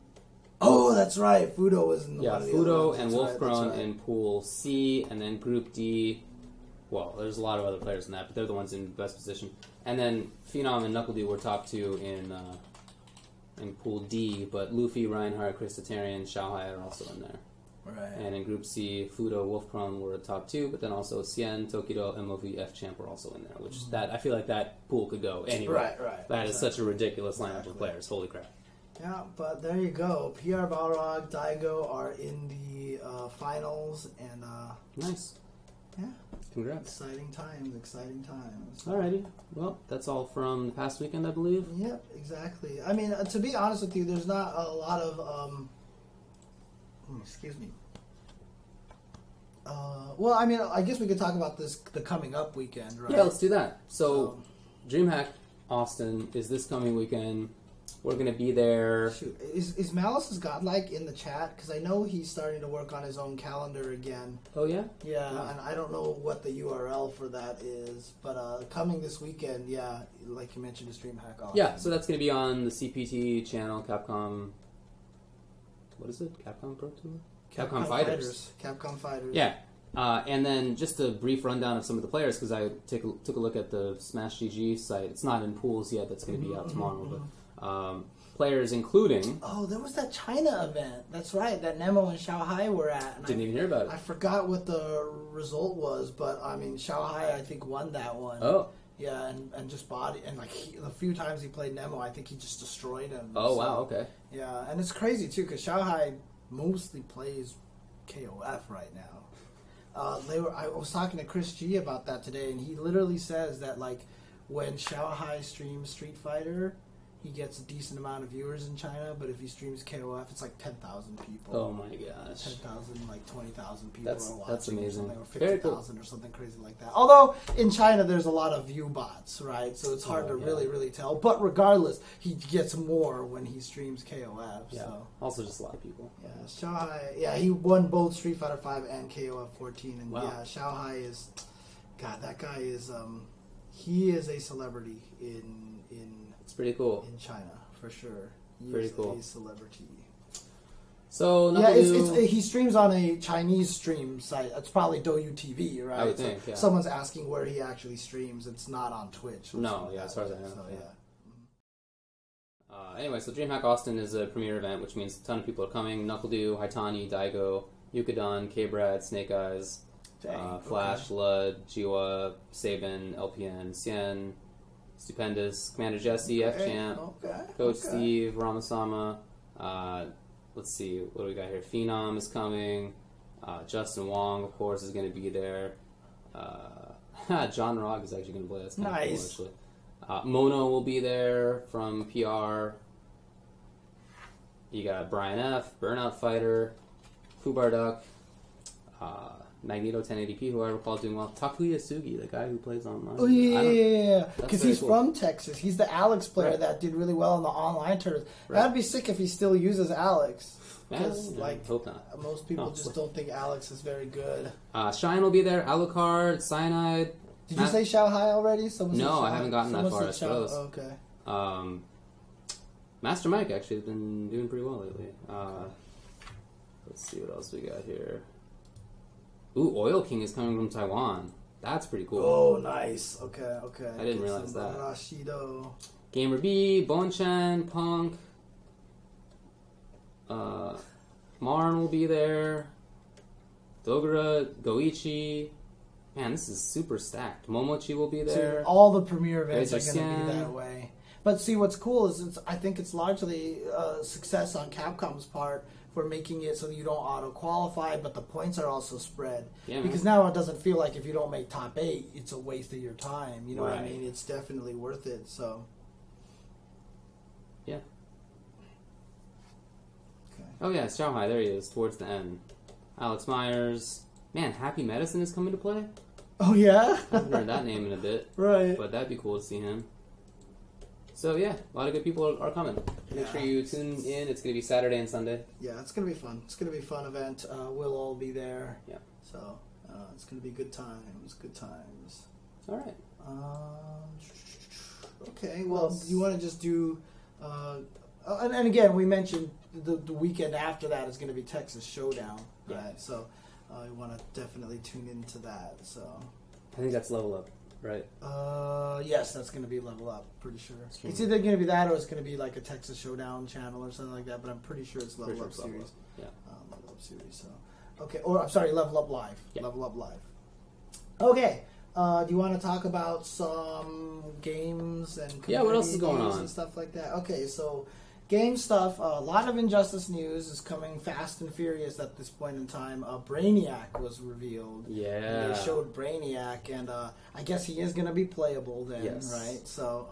S2: Oh, that's right. Fudo was in the
S1: Yeah,
S2: one of the
S1: Fudo
S2: other
S1: and
S2: ones.
S1: Wolfkrone in Pool C, and then Group D. Well, there's a lot of other players in that, but they're the ones in best position. And then Phenom and Knuckle D were top 2 in Pool D, but Luffy, Reinhardt, Christatarian, Xiaohai are also in there.
S2: Right.
S1: And in Group C, Fudo, Wolfkrone were top 2, but then also Sien, Tokido, MOV, F-Champ were also in there, which that I feel like that pool could go anywhere.
S2: Right.
S1: That is such a ridiculous lineup of players. Holy crap.
S2: Yeah, but there you go. PR Balrog, Daigo are in the finals, and
S1: Nice.
S2: yeah,
S1: Congrats.
S2: exciting times.
S1: Alrighty. Well, that's all from the past weekend, I believe.
S2: Yep, exactly. I mean, to be honest with you, there's not a lot of excuse me. Well, I mean, I guess we could talk about the coming up weekend, right?
S1: Yeah, let's do that. So Dreamhack Austin is this coming weekend. We're going to be there.
S2: Shoot, is Malice's Godlike in the chat? Because I know he's starting to work on his own calendar again.
S1: Oh, yeah?
S2: Yeah, and I don't know what the URL for that is, but coming this weekend, yeah, like you mentioned, is Dreamhack Austin.
S1: Yeah, so that's going to be on the CPT channel, Capcom... What is it? Capcom Pro Tour? Capcom Fighters.
S2: Capcom Fighters.
S1: Yeah. And then just a brief rundown of some of the players, because I took a look at the Smash GG site. It's not in pools yet. That's going to be out tomorrow. But players including...
S2: Oh, there was that China event. That's right. That Nemo and Xiaohai were at. And
S1: Didn't even hear about it.
S2: I forgot what the result was, but I mean, Xiaohai, I think, won that one.
S1: Oh.
S2: Yeah, and just body... And like the few times he played Nemo, I think he just destroyed him.
S1: Oh, wow. Okay.
S2: Yeah, and it's crazy, too, because Xiaohai mostly plays KOF right now. I was talking to Chris G about that today, and he literally says that like when Xiaohai streams Street Fighter, he gets a decent amount of viewers in China, but if he streams KOF, it's like 10,000 people.
S1: Oh my gosh.
S2: 10,000, like 20,000 people are watching.
S1: That's amazing.
S2: Or 50,000 or something crazy like that. Although in China there's a lot of view bots, right? So it's hard to really tell. But regardless, he gets more when he streams KOF.
S1: Yeah.
S2: So.
S1: Also just a lot of people.
S2: Yeah, Xiaohai. Yeah, he won both Street Fighter 5 and KOF 14, and
S1: wow.
S2: yeah, Xiaohai is, God, that guy is, he is a celebrity in.
S1: It's pretty cool.
S2: In China, for sure. He
S1: Pretty
S2: is
S1: cool.
S2: a celebrity.
S1: So
S2: yeah, he streams on a Chinese stream site. It's probably Douyu TV, right?
S1: I would think, yeah.
S2: Someone's asking where he actually streams. It's not on Twitch.
S1: No, yeah, as far as I know.
S2: So,
S1: yeah. Anyway, so Dreamhack Austin is a premier event, which means a ton of people are coming. Knuckle-Doo, Haitani, Daigo, Yukadon, K-Brad, Snake Eyes, Flash, Lud, Jiwa, Sabin, LPN, Sien, Stupendous, Commander Jesse, F-Champ, Coach Steve, Ramasama. Let's see, what do we got here? Phenom is coming. Justin Wong, of course, is going to be there. John Rogg is actually going to play. That's kind of cool, actually. Mono will be there from PR. You got Brian F, Burnout Fighter, Fubar Duck, Magneto 1080p, who I recall doing well. Takuya Sugi, the guy who plays online.
S2: Oh yeah. Because he's
S1: cool.
S2: from Texas. He's the Alex player
S1: Right.
S2: that did really well in the online tournament.
S1: Right.
S2: That'd be sick if he still uses Alex. Because
S1: hope not.
S2: most people just don't think Alex is very good.
S1: Shine will be there. Alucard, Cyanide.
S2: Did you say Shanghai already? Someone said
S1: No, I
S2: Shanghai.
S1: haven't gotten that far, I
S2: said Shanghai.
S1: suppose.
S2: Oh, okay.
S1: Master Mike actually has been doing pretty well lately. Let's see what else we got here. Ooh, Oil King is coming from Taiwan. That's pretty cool.
S2: Oh, nice. Okay.
S1: I didn't realize that.
S2: Rashido.
S1: Gamer B, Bonchan, Punk. Marn will be there. Dogura, Goichi. Man, this is super stacked. Momochi will be there.
S2: Dude, all the premier events
S1: Razor
S2: are going to be
S1: Skin.
S2: that way. But see, what's cool is I think it's largely success on Capcom's part for making it so that you don't auto-qualify, but the points are also spread.
S1: Yeah,
S2: because now it doesn't feel like if you don't make top 8, it's a waste of your time. You know what I
S1: Right.
S2: mean? It's definitely worth it. So,
S1: Yeah.
S2: okay.
S1: Oh yeah, Shanghai, there he is, towards the end. Alex Myers. Man, Happy Medicine is coming to play?
S2: Oh, yeah?
S1: I haven't heard that name in a bit.
S2: Right.
S1: But that'd be cool to see him. So yeah, a lot of good people are coming. Make sure you tune in. It's going to be Saturday and Sunday.
S2: Yeah, it's going to be fun. It's going to be a fun event. We'll all be there.
S1: Yeah.
S2: So, it's going to be good times. Good times.
S1: All right.
S2: Okay, well, you want to just do... and again, we mentioned the weekend after that is going to be Texas Showdown,
S1: Yeah.
S2: right? So, you want to definitely tune into that. So,
S1: I think that's Level Up, right?
S2: yes, that's going to be Level Up, pretty sure.
S1: Stream.
S2: It's either going to be that or it's going to be like a Texas Showdown channel or something like that, but I'm pretty sure it's Level
S1: Pretty sure
S2: Up
S1: it's Level
S2: series.
S1: Up, yeah.
S2: Level Up series, so... Okay, or I'm sorry, Level Up Live.
S1: Yeah.
S2: Level Up Live. Okay, do you want to talk about some games and
S1: Yeah, what else is
S2: community
S1: going
S2: news
S1: on?
S2: and stuff like that? Okay, so game stuff. A lot of Injustice news is coming fast and furious at this point in time. Braniac was revealed.
S1: Yeah.
S2: And they showed Braniac, and I guess he is going to be playable then,
S1: Yes.
S2: right? So,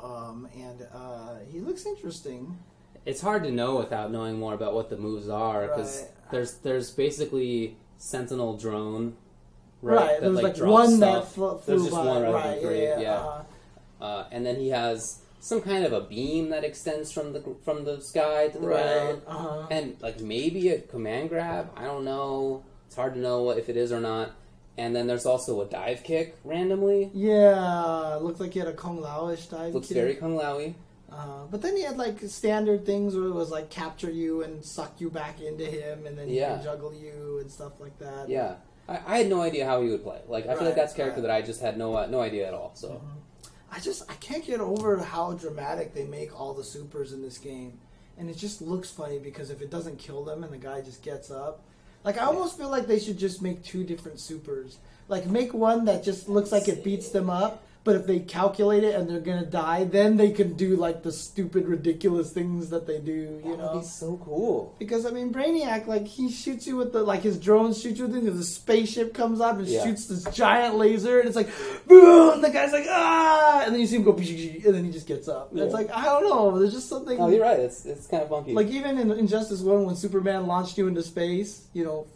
S2: he looks interesting.
S1: It's hard to know without knowing more about what the moves are, because
S2: Right.
S1: there's basically Sentinel drone,
S2: Right,
S1: that,
S2: there was like
S1: drops
S2: one
S1: stuff.
S2: that flew
S1: There's just
S2: by.
S1: one rather
S2: Right,
S1: than three.
S2: yeah.
S1: And then he has some kind of a beam that extends from the sky to the
S2: Right.
S1: ground, and like maybe a command grab. I don't know. It's hard to know if it is or not. And then there's also a dive kick randomly.
S2: Yeah, looked like he had a Kung Lao-ish dive
S1: Looks
S2: kick.
S1: very Kung Lao-y.
S2: But then he had like standard things where it was like capture you and suck you back into him, and then he
S1: Yeah.
S2: can juggle you and stuff like that.
S1: Yeah. I had no idea how he would play. Like I feel like that's a character
S2: Right.
S1: that I just had no idea at all. So
S2: I can't get over how dramatic they make all the supers in this game, and it just looks funny because if it doesn't kill them and the guy just gets up, like I almost feel like they should just make two different supers. Like make one that just looks like it beats them up, but if they calculate it and they're gonna die, then they can do like the stupid, ridiculous things that they do. You
S1: that
S2: know,
S1: would be so cool.
S2: because I mean, Braniac, like he shoots you with his drones shoot you with the spaceship comes up and
S1: Yeah.
S2: shoots this giant laser, and it's like boom, and the guy's like ah, and then you see him go, and then he just gets up.
S1: Yeah.
S2: It's like I don't know, there's just something.
S1: Oh, you're right. It's kind of funky.
S2: Like even in Injustice 1, when Superman launched you into space,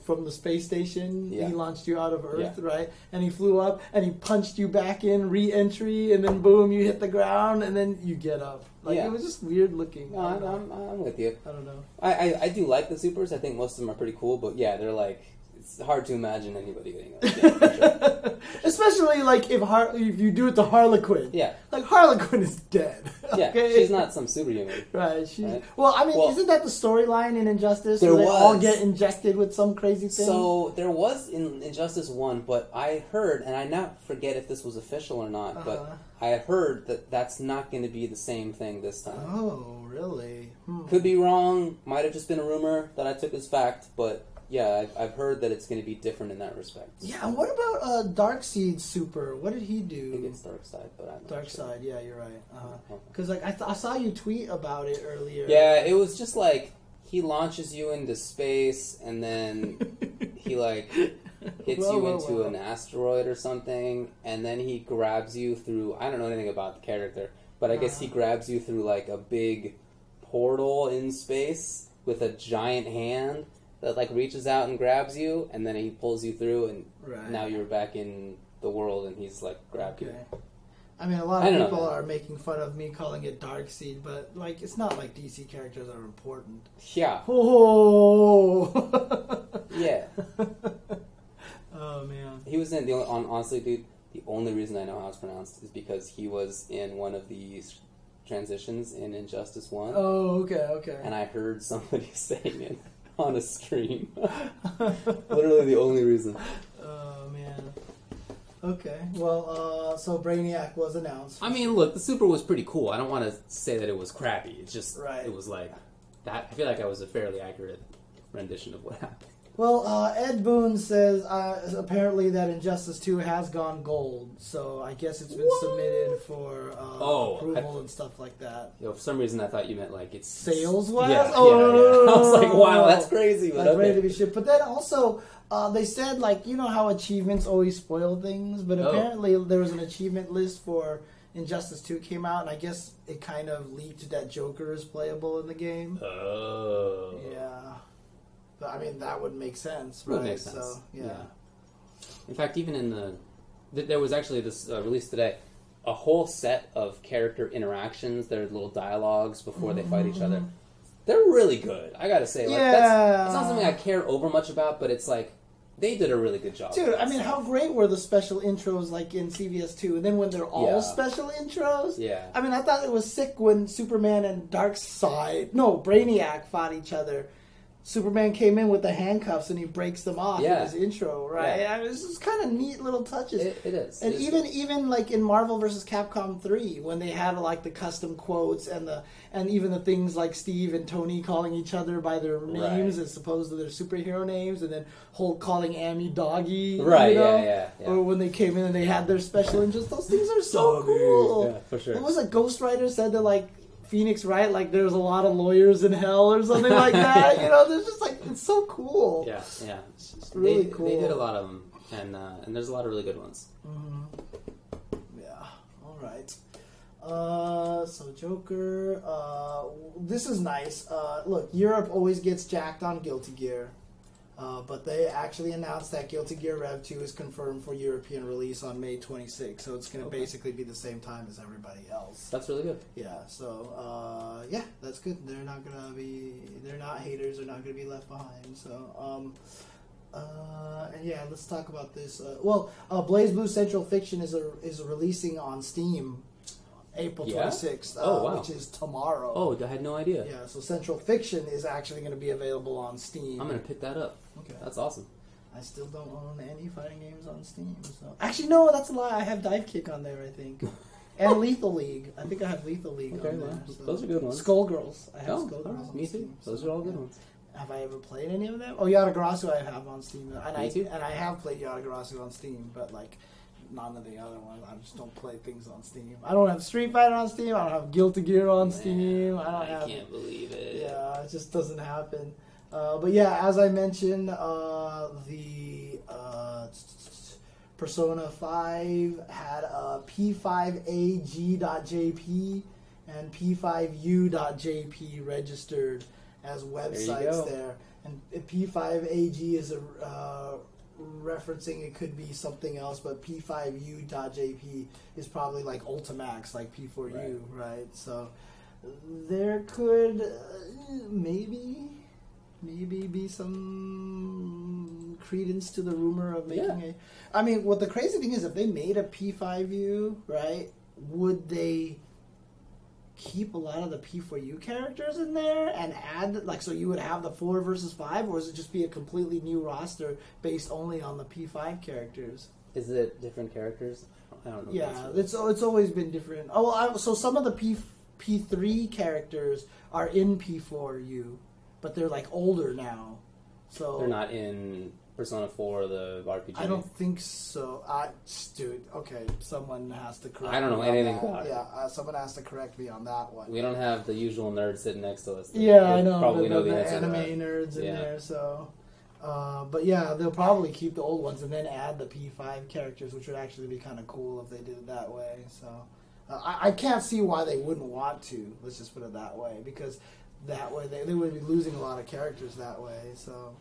S2: from the space station,
S1: Yeah.
S2: he launched you out of Earth,
S1: Yeah.
S2: right? And he flew up and he punched you back in, re-entry, and then boom, you hit the ground, and then you get up. Like
S1: Yeah.
S2: it was just weird looking.
S1: No, I'm with you.
S2: I don't know.
S1: I do like the supers. I think most of them are pretty cool, but yeah, they're like it's hard to imagine anybody getting them. Yeah, for sure.
S2: Especially like if you do it to Harlequin.
S1: Yeah.
S2: Like Harlequin is dead.
S1: Yeah,
S2: Okay?
S1: she's not some superhuman.
S2: Right.
S1: Right.
S2: Well, I mean,
S1: Well,
S2: isn't that the storyline in Injustice?
S1: there
S2: where they all
S1: was.
S2: get injected with some crazy thing?
S1: So there was in Injustice 1, but I heard, and I not forget if this was official or not,
S2: Uh-huh.
S1: but I heard that that's not going to be the same thing this time.
S2: Oh, really?
S1: Could be wrong. Might have just been a rumor that I took as fact, but yeah, I've heard that it's going to be different in that respect.
S2: Yeah, and what about Darkseid Super? What did he
S1: I think
S2: do?
S1: it's Darkseid, but I'm not sure.
S2: Darkseid, yeah, you're right. Because I saw you tweet about it earlier.
S1: Yeah, it was just like he launches you into space, and then he like hits you into an asteroid or something, and then he grabs you through. I don't know anything about the character, but I guess he grabs you through like a big portal in space, with a giant hand that like reaches out and grabs you, and then he pulls you through, and now you're back in the world, and he's like grabbed you.
S2: I mean, a lot of people are making fun of me calling it Darkseid, but like it's not like DC characters are important.
S1: Yeah.
S2: Oh.
S1: Yeah.
S2: Oh man.
S1: He was in honestly, dude. The only reason I know how it's pronounced is because he was in one of these transitions in Injustice 1.
S2: Oh, okay.
S1: And I heard somebody saying it on a stream. Literally the only reason.
S2: Oh man. Okay, well, so Braniac was announced.
S1: I mean, look, the Super was pretty cool. I don't want to say that it was crappy. It's just, it was like, that. I feel like I was a fairly accurate rendition of what happened.
S2: Well, Ed Boon says apparently that Injustice 2 has gone gold, so I guess it's been submitted for approval and stuff like that.
S1: For some reason I thought you meant like it's...
S2: Sales-wise?
S1: Yeah. I was like, wow, that's crazy. But
S2: like, ready to be shipped. But then also... they said, like, you know how achievements always spoil things? But apparently there was an achievement list for Injustice 2 came out, and I guess it kind of leaked that Joker is playable in the game.
S1: Oh.
S2: Yeah. But, I mean, that would make sense,
S1: right?
S2: Would
S1: make sense.
S2: So, yeah.
S1: In fact, even in there was actually this released today, a whole set of character interactions, their little dialogues before they fight each other. They're really good. I gotta say, like, that's not something I care over much about, but it's like, they did a really good job.
S2: Dude, I mean, how great were the special intros like in CVS 2? And then when they're all special intros?
S1: Yeah.
S2: I mean, I thought it was sick when Superman and Braniac fought each other. Superman came in with the handcuffs and he breaks them off in his intro, right?
S1: Yeah.
S2: I mean, this is kind of neat little touches.
S1: It is.
S2: And
S1: it
S2: even like in Marvel vs. Capcom 3, when they had like the custom quotes and even the things like Steve and Tony calling each other by their names as opposed to their superhero names, and then Hulk calling Amy Doggy,
S1: right?
S2: You know?
S1: Yeah.
S2: Or when they came in and they had their special interests, those things are so cool.
S1: Yeah, for sure.
S2: What was it? Ghost Rider said that like Phoenix, right? Like there's a lot of lawyers in hell or something like that. You know, there's just like it's so cool.
S1: Yeah.
S2: It's really cool.
S1: They did a lot of them, and there's a lot of really good ones.
S2: Mm-hmm. Yeah. All right. So Joker. This is nice. Look, Europe always gets jacked on Guilty Gear. But they actually announced that Guilty Gear Rev 2 is confirmed for European release on May 26th, so it's going to basically be the same time as everybody else.
S1: That's really good.
S2: Yeah, so, that's good. They're not haters, they're not going to be left behind, so, and yeah, let's talk about this. Blaze Blue Central Fiction is releasing on Steam April 26th, which is tomorrow.
S1: Oh, I had no idea.
S2: Yeah, so Central Fiction is actually going to be available on Steam.
S1: I'm going to pick that up. Okay. That's awesome.
S2: I still don't own any fighting games on Steam. So. Actually, no, that's a lie. I have Dive Kick on there, I think. And Lethal League. I think I have Lethal League on there. So.
S1: Those are good ones.
S2: Skullgirls. I have Skullgirls on
S1: me
S2: Steam.
S1: too. Those are all good ones.
S2: Have I ever played any of them? Oh, Yatagarasu I have on Steam.
S1: Me too.
S2: And I have played Yatagarasu on Steam, but like... none of the other ones. I just don't play things on Steam. I don't have Street Fighter on Steam. I don't have Guilty Gear on Steam. I
S1: can't believe it.
S2: Yeah, it just doesn't happen. But yeah, as I mentioned, the Persona 5 had a P5AG.jp and P5U.jp registered as websites there. And P5AG is a... referencing it could be something else, but P5U.jp is probably like Ultimax, like P4U, right? So there could maybe be some credence to the rumor of making a... I mean, what the crazy thing is, if they made a P5U, right, would they keep a lot of the P4U characters in there and add, like, so you would have the 4 versus 5, or is it just be a completely new roster based only on the P5 characters?
S1: Is it different characters? I don't know.
S2: Yeah, it's always been different. Oh, well, so some of the P3 characters are in P4U, but they're like older now. So
S1: they're not in Persona 4, the RPG?
S2: I don't think so. Dude, okay, someone has to correct me.
S1: I don't know anything about it.
S2: Yeah, someone has to correct me on that one.
S1: We don't have the usual nerd sitting next to us.
S2: Yeah, I know.
S1: Probably know
S2: the
S1: answer
S2: anime nerds in there, so... but yeah, they'll probably keep the old ones and then add the P5 characters, which would actually be kind of cool if they did it that way. So I can't see why they wouldn't want to. Let's just put it that way, because that way. They would be losing a lot of characters that way. So.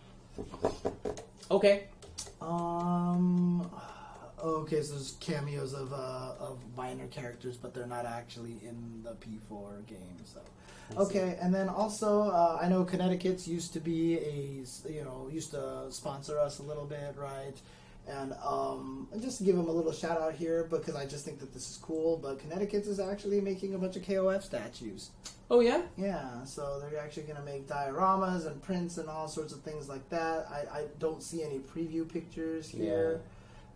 S1: Okay.
S2: Okay, so there's cameos of minor characters, but they're not actually in the P4 game. So, okay, and then also I know Connecticut's used to sponsor us a little bit, right? And just to give them a little shout out here because I just think that this is cool. But Connecticut's is actually making a bunch of KOF statues.
S1: Oh yeah?
S2: Yeah, so they're actually going to make dioramas and prints and all sorts of things like that. I don't see any preview pictures here.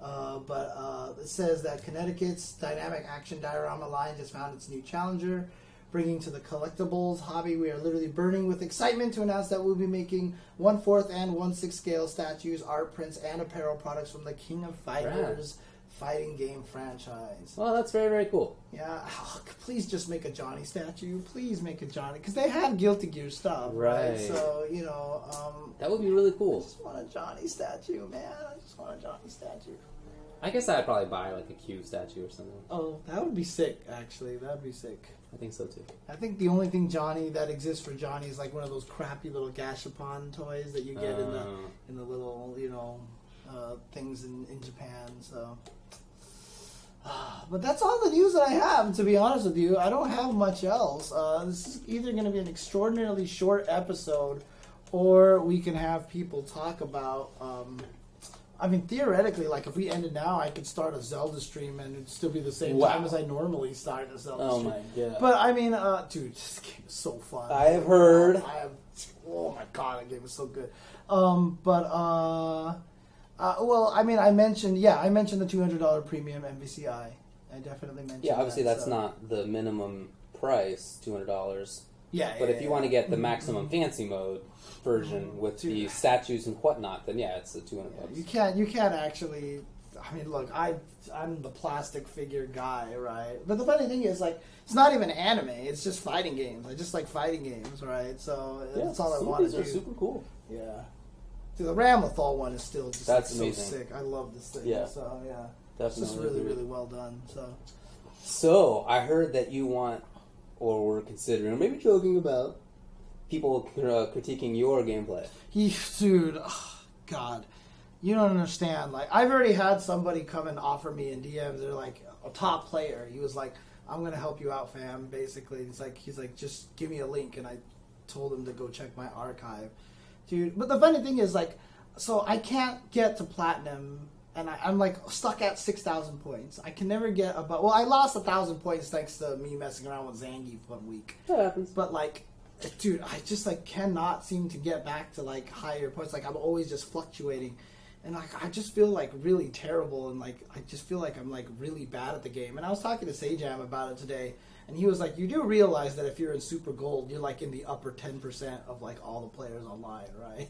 S2: Yeah. But it says that Connecticut's dynamic action diorama line just found its new challenger, bringing to the collectibles hobby. We are literally burning with excitement to announce that we'll be making 1/4 and 1/6 scale statues, art prints, and apparel products from the King of Fighters fighting game franchise.
S1: Well, that's very, very cool.
S2: Yeah, please just make a Johnny statue. Please make a Johnny, because they have Guilty Gear stuff, right? So,
S1: that would be really cool.
S2: I just want a Johnny statue, man. I just want a Johnny statue.
S1: I guess I'd probably buy like a Q statue or something.
S2: Oh, that would be sick, actually. That would be sick.
S1: I think so, too.
S2: I think the only thing Johnny that exists for Johnny is like one of those crappy little Gashapon toys that you get in the little, things in Japan, so... But that's all the news that I have, to be honest with you. I don't have much else. This is either going to be an extraordinarily short episode, or we can have people talk about... theoretically, like, if we ended now, I could start a Zelda stream, and it'd still be the same time as I normally start a Zelda stream. Oh, my God. But, dude, this game is so fun.
S1: I have heard.
S2: Oh, my God, that game is so good. I mentioned the $200 premium MvCI. I definitely mentioned that.
S1: Yeah, obviously that's not the minimum price, $200.
S2: Yeah,
S1: but if you want to get the maximum fancy mode version with the statues and whatnot, then it's a $200.
S2: You can't actually. Look, I'm the plastic figure guy, right? But the funny thing is, like, it's not even anime. It's just fighting games. I just like fighting games, right? So that's all I want to do.
S1: These are super cool.
S2: Yeah. Dude, the Ramlethal one is still just
S1: amazing.
S2: So sick. I love this thing.
S1: Yeah.
S2: So, yeah.
S1: Definitely.
S2: It's just really, really well done.
S1: So, I heard that you want, or were considering, or maybe joking about, people critiquing your gameplay.
S2: Dude, God. You don't understand. Like, I've already had somebody come and offer me in DMs. They're like, a top player. He was like, I'm going to help you out, fam, basically. He's like, just give me a link. And I told him to go check my archive. Dude, but the funny thing is, like, so I can't get to platinum, and I'm, like, stuck at 6,000 points. I can never get above... Well, I lost 1,000 points thanks to me messing around with Zangief 1 week.
S1: That happens.
S2: But, like, dude, I just, like, cannot seem to get back to, like, higher points. Like, I'm always just fluctuating. And, like, I just feel, like, really terrible, and, like, I just feel like I'm, like, really bad at the game. And I was talking to Sajam about it today, and he was like, you do realize that if you're in Super Gold, you're, like, in the upper 10% of, like, all the players online, right?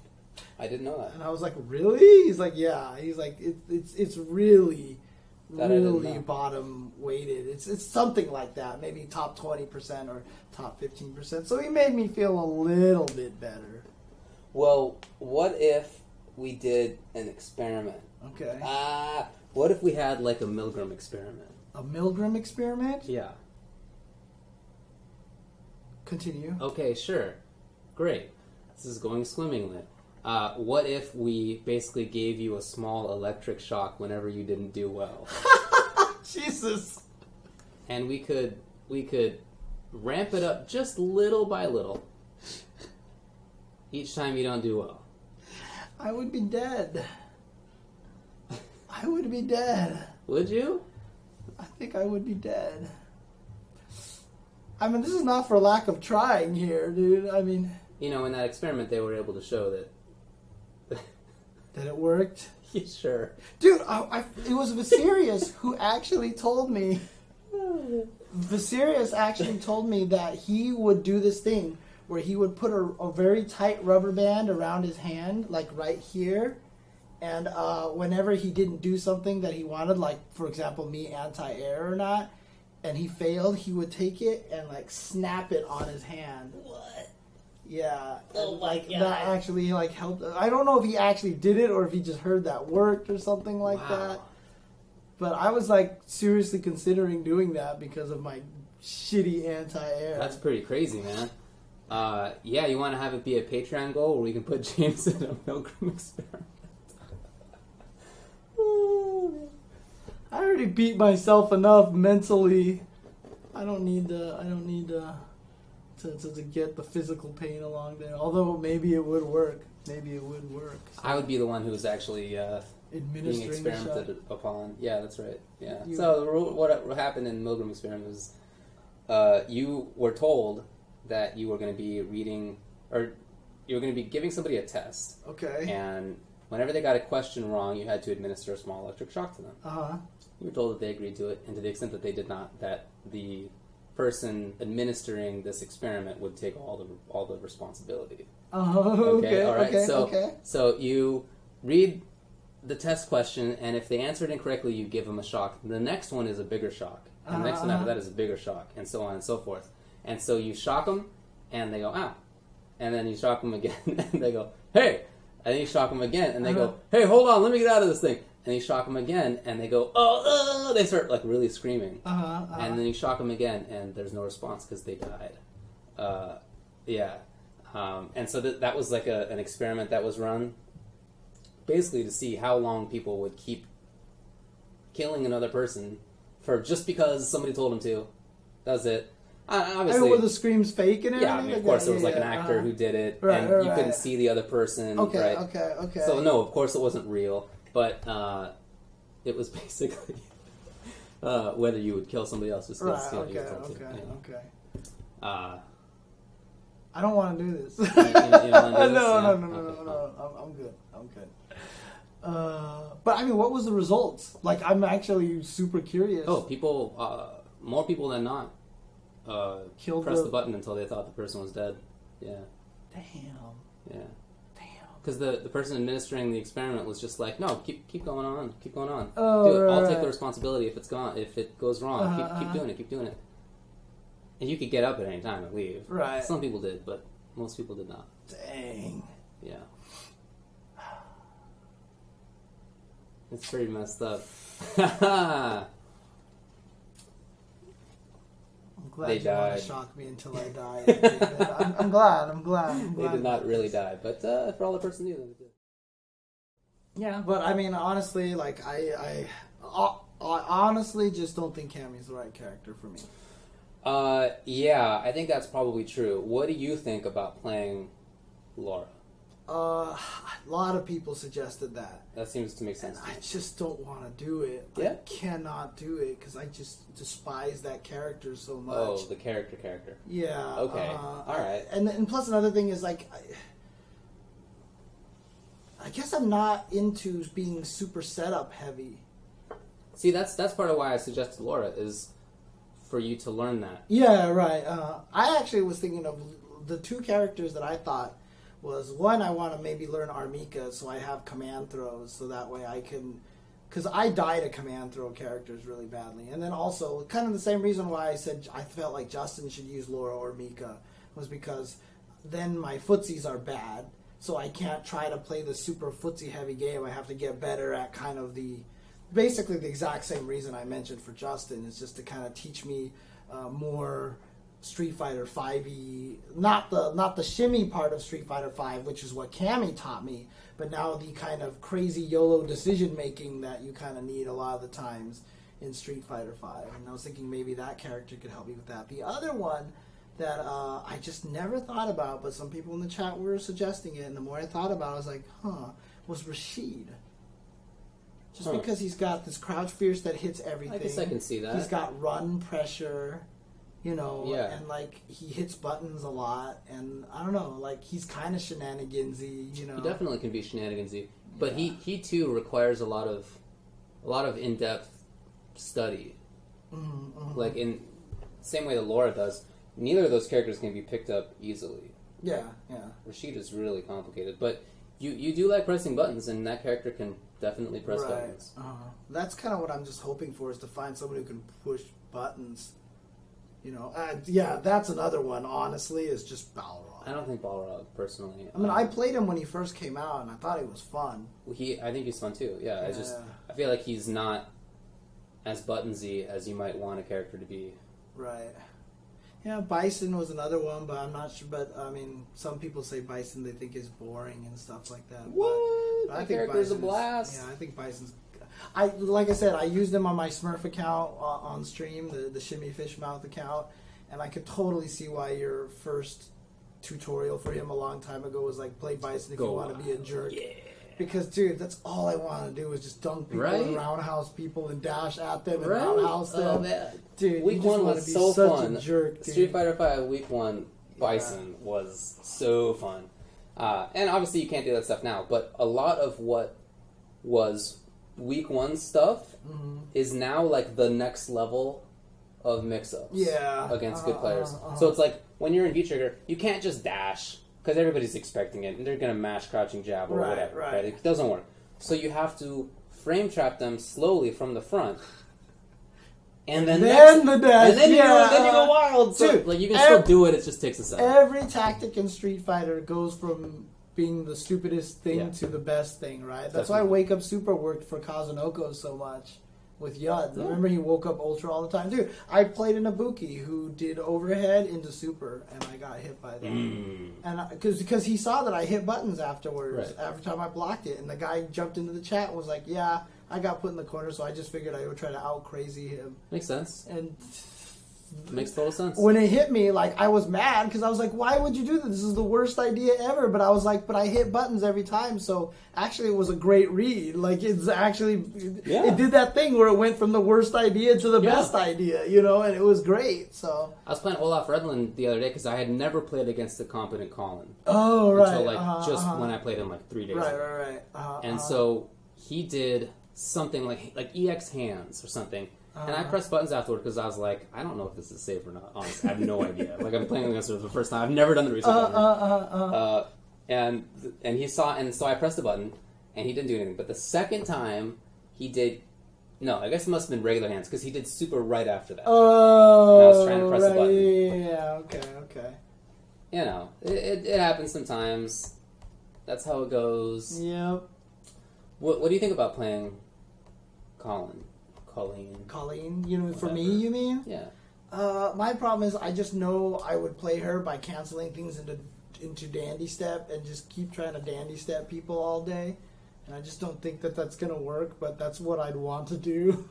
S1: I didn't know that.
S2: And I was like, really? He's like, yeah. He's like, it's really, really bottom weighted. It's something like that. Maybe top 20% or top 15%. So he made me feel a little bit better.
S1: Well, what if we did an experiment?
S2: Okay.
S1: What if we had, like, a Milgram experiment?
S2: A Milgram experiment?
S1: Yeah.
S2: Continue.
S1: Okay, sure. Great. This is going swimmingly. What if we basically gave you a small electric shock whenever you didn't do well?
S2: Jesus.
S1: And we could ramp it up just little by little each time you don't do well.
S2: I would be dead. I would be dead.
S1: Would you?
S2: I think I would be dead. This is not for lack of trying here, dude.
S1: In that experiment, they were able to show that...
S2: That it worked?
S1: Yeah, sure.
S2: Dude, it was Viserius who actually told me... Viserius actually told me that he would do this thing where he would put a very tight rubber band around his hand, like right here, and whenever he didn't do something that he wanted, like, for example, me anti-air or not, and he failed, he would take it and, like, snap it on his hand.
S1: What?
S2: Yeah.
S1: Oh, my God.
S2: That actually, like, helped. I don't know if he actually did it or if he just heard that worked or something like that. But I was, like, seriously considering doing that because of my shitty anti-air.
S1: That's pretty crazy, man. Yeah, you want to have it be a Patreon goal where we can put James in a Milgram experiment?
S2: I already beat myself enough mentally. I don't need to get the physical pain along there. Although maybe it would work. So.
S1: I would be the one who was actually being experimented upon. Yeah, that's right. Yeah. So what happened in Milgram experiment was you were told that you were going to be reading, or you were going to be giving somebody a test.
S2: Okay.
S1: And whenever they got a question wrong, you had to administer a small electric shock to them.
S2: Uh-huh.
S1: You were told that they agreed to it, and to the extent that they did not, that the person administering this experiment would take all the responsibility.
S2: Okay.
S1: All right.
S2: Okay.
S1: So you read the test question, and if they answered incorrectly, you give them a shock. The next one is a bigger shock, and the next one after that is a bigger shock, and so on and so forth. And so you shock them, and they go, ow. And then you shock them again, and they go, hey. And then you shock them again, and they go, hey, hold on, let me get out of this thing. And you shock them again, and they go, oh, they start like really screaming. And then you shock them again, and there's no response because they died. And so that was like an experiment that was run, basically to see how long people would keep killing another person for just because somebody told them to. That was it. Obviously,
S2: were the screams fake and everything?
S1: Yeah, I mean, of course, there was like an actor who did it, and you couldn't see the other person.
S2: Okay.
S1: So no, of course, it wasn't real, but it was basically whether you would kill somebody else just because you were told to.
S2: Okay.
S1: I
S2: don't want to do this.
S1: You don't want to do this?
S2: No. I'm good. But I mean, what was the results? Like, I'm actually super curious.
S1: Oh, more people than not. Pressed the button until they thought the person was dead. Yeah.
S2: Damn.
S1: Yeah. Because the person administering the experiment was just like, no, keep going on.
S2: Oh,
S1: do it. I'll take the responsibility if it goes wrong. Keep doing it. And you could get up at any time and leave.
S2: Right.
S1: Some people did, but most people did not.
S2: Dang.
S1: Yeah. It's pretty messed up.
S2: Glad
S1: they
S2: you
S1: died.
S2: Want to shock me until I died. I'm glad.
S1: They did not really die, but for all the person knew, they did.
S2: Yeah, but I mean, honestly, like I honestly just don't think Cammy's the right character for me.
S1: Yeah, I think that's probably true. What do you think about playing Laura?
S2: A lot of people suggested that.
S1: That seems to make sense.
S2: And I just don't want to do it.
S1: Yeah?
S2: I cannot do it because I just despise that character so much.
S1: Oh, the character.
S2: Yeah.
S1: Okay. All right.
S2: And plus another thing is like, I guess I'm not into being super setup heavy.
S1: See, that's part of why I suggested Laura is for you to learn that.
S2: Yeah, right. I actually was thinking of the two characters that I thought was, one, I want to maybe learn Armika so I have command throws so that way I can, because I die to command throw characters really badly. And then also, kind of the same reason why I said I felt like Justin should use Laura or Mika was because then my footsies are bad, so I can't try to play the super footsie heavy game. I have to get better at kind of basically the exact same reason I mentioned for Justin, is just to kind of teach me more Street Fighter 5e, not the shimmy part of Street Fighter 5, which is what Cammy taught me, but now the kind of crazy YOLO decision making that you kind of need a lot of the times in Street Fighter 5. And I was thinking maybe that character could help me with that. The other one that I just never thought about, but some people in the chat were suggesting it, and the more I thought about it, I was like, was Rashid. Just because he's got this crouch fierce that hits everything.
S1: I guess I can see that.
S2: He's got run pressure.
S1: Yeah.
S2: And, like, he hits buttons a lot, and, I don't know, like, he's kind of shenanigansy,
S1: He definitely can be shenanigansy, but he too requires a lot of in-depth study.
S2: Mm-hmm.
S1: Like, in the same way that Laura does, neither of those characters can be picked up easily.
S2: Yeah.
S1: Rashid is really complicated, but you do like pressing buttons, and that character can definitely press buttons.
S2: That's kind of what I'm just hoping for, is to find someone who can push buttons. That's another one, honestly, is just Balrog.
S1: I don't think Balrog, personally.
S2: I mean, I played him when he first came out, and I thought he was fun.
S1: I think he's fun, too. Yeah, I feel like he's not as buttonsy as you might want a character to be.
S2: Right. Yeah, Bison was another one, but I'm not sure. But I mean, some people say Bison they think is boring and stuff like that.
S1: What?
S2: But I
S1: That
S2: think
S1: character's a
S2: Bison's-
S1: blast.
S2: Yeah, I think Bison's. Like I said, I used him on my Smurf account on stream, the Shimmy Fish Mouth account, and I could totally see why your first tutorial for him a long time ago was like play Bison if you want to be a jerk.
S1: Yeah.
S2: Because, dude, that's all I want to do is just dunk people and roundhouse people and dash at them and roundhouse them.
S1: Oh, man.
S2: Dude,
S1: Week
S2: you just
S1: one
S2: wanna
S1: was
S2: be
S1: so
S2: such
S1: fun.
S2: A jerk, dude.
S1: Street Fighter V Week 1 Bison was so fun. And obviously you can't do that stuff now, but a lot of what was Week 1 stuff is now like the next level of mix-ups against good players. So it's like when you're in V-Trigger, you can't just dash because everybody's expecting it and they're going to mash crouching jab or whatever. Right? It doesn't work. So you have to frame trap them slowly from the front. And then
S2: the dash.
S1: And then you go wild. So,
S2: Dude,
S1: like you can still do it, it just takes a second.
S2: Every tactic in Street Fighter goes from being the stupidest thing to the best thing, right? That's why Wake Up Super worked for Kazunoko so much with Yud. Remember he woke up Ultra all the time? Dude, I played an Ibuki who did overhead into Super, and I got hit by that. And because he saw that I hit buttons afterwards, every time I blocked it, and the guy jumped into the chat and was like, yeah, I got put in the corner, so I just figured I would try to out-crazy him.
S1: Makes sense.
S2: And
S1: makes total sense.
S2: When it hit me, like, I was mad because I was like, why would you do this? This is the worst idea ever. But I was like, but I hit buttons every time. So actually, it was a great read. Like, it's actually, it did that thing where it went from the worst idea to the best idea, you know, and it was great. So
S1: I was playing Olaf Redland the other day because I had never played against a competent Colin.
S2: Oh, right.
S1: Until, like, just when I played him, like, 3 days ago.
S2: Right.
S1: And so he did something like EX hands or something. And I pressed buttons afterward because I was like, I don't know if this is safe or not. Honestly, I have no idea. Like, I'm playing against her for the first time. I've never done the research. And he saw, and so I pressed the button, and he didn't do anything. But the second time, he did. No, I guess it must have been regular hands because he did super right after that.
S2: Oh,
S1: and I was trying to press the button.
S2: Yeah, okay.
S1: You know, it happens sometimes. That's how it goes.
S2: Yep.
S1: What do you think about playing Colleen?
S2: You know, for me, you mean?
S1: Yeah.
S2: My problem is I just know I would play her by canceling things into dandy step and just keep trying to dandy step people all day. And I just don't think that that's going to work, but that's what I'd want to do.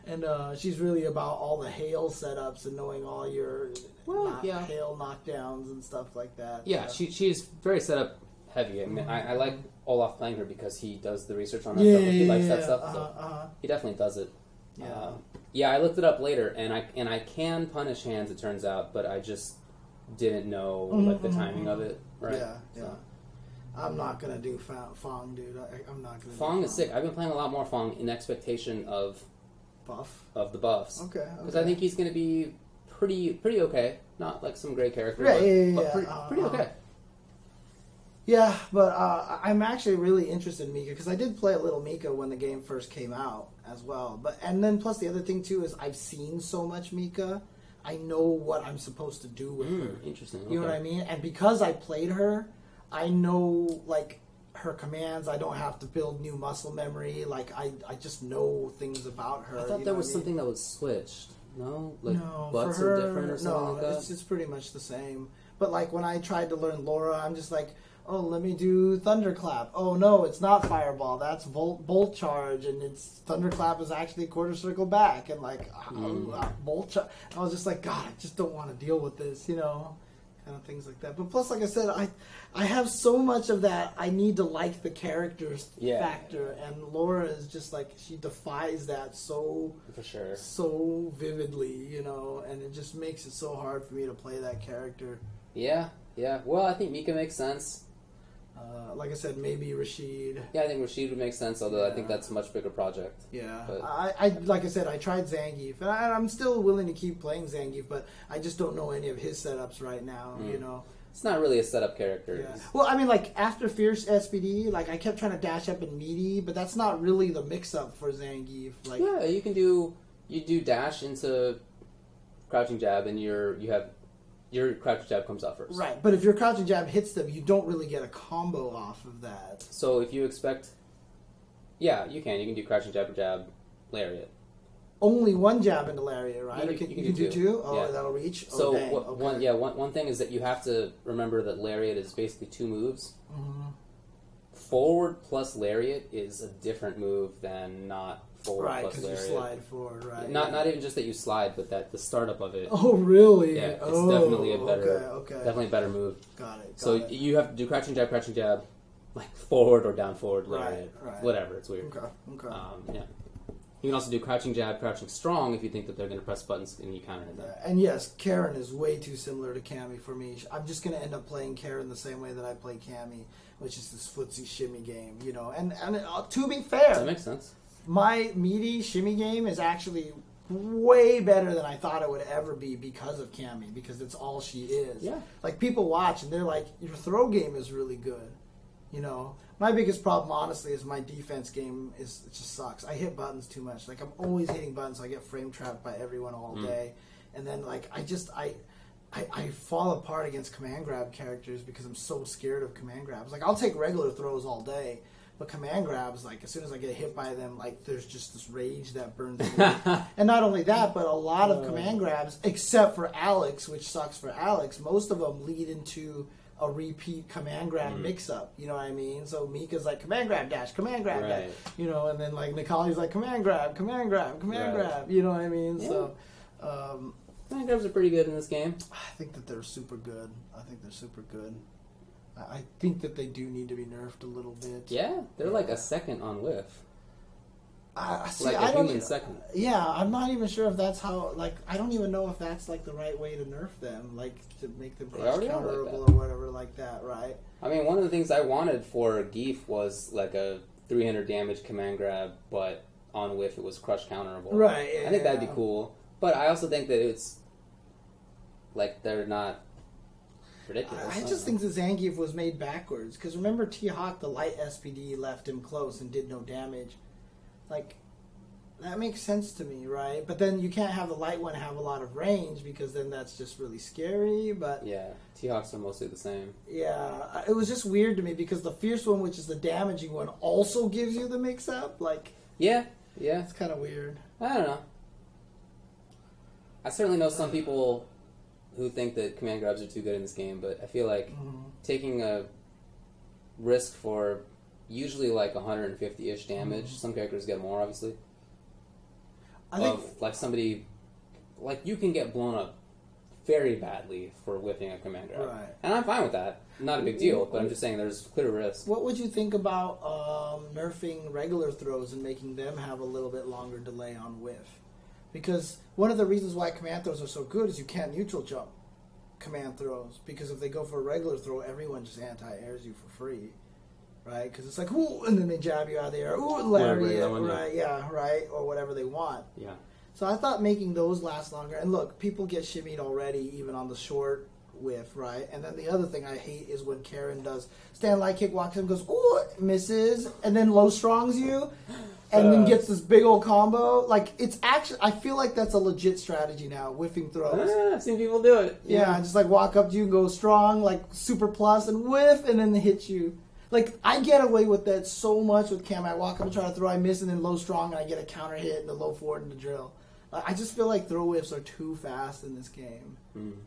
S2: And she's really about all the hail setups and knowing all your hail knockdowns and stuff like that.
S1: Yeah, so. She's very setup heavy. I mean, I like Olaf playing her because he does the research on that stuff. He likes that stuff, so he definitely does it. Yeah, I looked it up later, and I can punish hands. It turns out, but I just didn't know like the timing of it. Right?
S2: Yeah. So. I'm not gonna do Fong, dude. I'm not gonna.
S1: Fong is sick. I've been playing a lot more Fong in expectation of the buffs.
S2: Okay.
S1: Because I think he's gonna be pretty okay. Not like some great character, but pretty okay.
S2: Yeah, but I'm actually really interested in Mika because I did play a little Mika when the game first came out as well. And then plus the other thing too is I've seen so much Mika, I know what I'm supposed to do with her.
S1: Interesting.
S2: You know what I mean? And because I played her, I know like her commands. I don't have to build new muscle memory. Like I just know things about her.
S1: I thought there was something that was switched. No, like
S2: no,
S1: butts are different or something like that.
S2: It's pretty much the same. But like when I tried to learn Laura, I'm just like, oh, let me do Thunderclap. Oh no, it's not Fireball. That's Bolt Charge, and it's Thunderclap is actually quarter circle back, and like Bolt Charge. I was just like, God, I just don't want to deal with this, you know, kind of things like that. But plus, like I said, I have so much of that. I need to like the characters factor, and Laura is just like she defies that so vividly, you know, and it just makes it so hard for me to play that character.
S1: Yeah. Well, I think Mika makes sense.
S2: Like I said, maybe Rashid.
S1: Yeah, I think Rashid would make sense, although I think that's a much bigger project.
S2: Yeah.
S1: But
S2: I like I said, I tried Zangief, and I'm still willing to keep playing Zangief, but I just don't know any of his setups right now, you know.
S1: It's not really a setup character.
S2: Yeah. Well, I mean, like, after Fierce SPD, like, I kept trying to dash up in meaty, but that's not really the mix-up for Zangief. Like,
S1: yeah, you do dash into crouching jab, and your crouching jab comes out first.
S2: Right, but if your crouching jab hits them, you don't really get a combo off of that.
S1: So if you expect... Yeah, you can. You can do crouching jab or jab, lariat.
S2: only one jab into lariat, right?
S1: You
S2: or
S1: can
S2: you do two? Oh,
S1: yeah.
S2: that'll reach? Oh,
S1: So
S2: dang. Okay.
S1: one thing is that you have to remember that lariat is basically 2 moves.
S2: Mhm.
S1: Forward plus lariat is a different move than not forward
S2: Right,
S1: plus
S2: because
S1: lariat.
S2: you slide forward, right?
S1: Not even just that you slide, but that the startup of it.
S2: Oh, really?
S1: Yeah, it's definitely a better,
S2: okay.
S1: definitely a better move.
S2: Got it.
S1: So you have to do crouching jab, like forward or down forward lariat,
S2: Right.
S1: whatever. It's weird.
S2: Okay.
S1: Yeah. You can also do crouching jab, crouching strong if you think that they're going to press buttons and you counter hit them.
S2: And yes, Karen is way too similar to Cammy for me. I'm just going to end up playing Karen the same way that I play Cammy, which is this footsie shimmy game, you know. And to be fair,
S1: That makes sense.
S2: my meaty shimmy game is actually way better than I thought it would ever be because of Cammy, because it's all she is.
S1: Yeah.
S2: Like, people watch and they're like, your throw game is really good, you know. My biggest problem, honestly, is my defense game it just sucks. I hit buttons too much. Like, I'm always hitting buttons, so I get frame trapped by everyone all day. And then, like, I fall apart against command grab characters because I'm so scared of command grabs. Like, I'll take regular throws all day, but command grabs, like, as soon as I get hit by them, like, there's just this rage that burns me. And not only that, but a lot of command grabs, except for Alex, which sucks for Alex, most of them lead into a repeat command grab mix-up, you know what I mean? So Mika's like, command grab dash, command grab dash, you know, and then like Nikali's like, command grab, you know what I mean?
S1: Yeah.
S2: So,
S1: Command grabs are pretty good in this game.
S2: I think that they're super good. I think that they do need to be nerfed a little bit.
S1: Yeah, they're like a second on whiff.
S2: See,
S1: like a human second.
S2: Yeah, I'm not even sure if that's how, like, I don't even know if that's, like, the right way to nerf them, like, to make them counterable or whatever like that, right?
S1: I mean, one of the things I wanted for Geef was, like, a 300 damage command grab, but on whiff it was crush counterable.
S2: Right, yeah.
S1: I think that'd be cool. But I also think that it's, like, they're not ridiculous.
S2: I just think the Zangief was made backwards, because remember T-Hawk, the light SPD left him close and did no damage. Like, that makes sense to me, right? But then you can't have the light one have a lot of range, because then that's just really scary, but...
S1: Yeah, T-Hawks are mostly the same.
S2: Yeah, it was just weird to me, because the fierce one, which is the damaging one, also gives you the mix-up, like...
S1: Yeah.
S2: It's kind of weird.
S1: I don't know. I certainly know some people who think that command grabs are too good in this game, but I feel like taking a risk for... usually like 150-ish damage. Some characters get more, obviously. I think like somebody, like you can get blown up very badly for whiffing a command grab,
S2: right?
S1: And I'm fine with that. Not a big deal, but I'm just saying there's clear risk.
S2: What would you think about nerfing regular throws and making them have a little bit longer delay on whiff? Because one of the reasons why command throws are so good is you can't neutral jump command throws, because if they go for a regular throw, everyone just anti-airs you for free. Right, because it's like, ooh, and then they jab you out of the air. Ooh, lariat, right, yeah, right, or whatever they want.
S1: Yeah.
S2: So I thought making those last longer. And look, people get shimmied already, even on the short whiff, right? And then the other thing I hate is when Karen does stand light kick, walks in, goes, ooh, misses, and then low strongs you, and then gets this big old combo. Like, it's actually, I feel like that's a legit strategy now, whiffing throws.
S1: I've seen people do it.
S2: Yeah, just like walk up to you and go strong, like super plus, and whiff, and then hit you. Like, I get away with that so much with Cam. I walk up and try to throw, I miss, and then low strong, and I get a counter hit and the low forward and the drill. I just feel like throw whiffs are too fast in this game.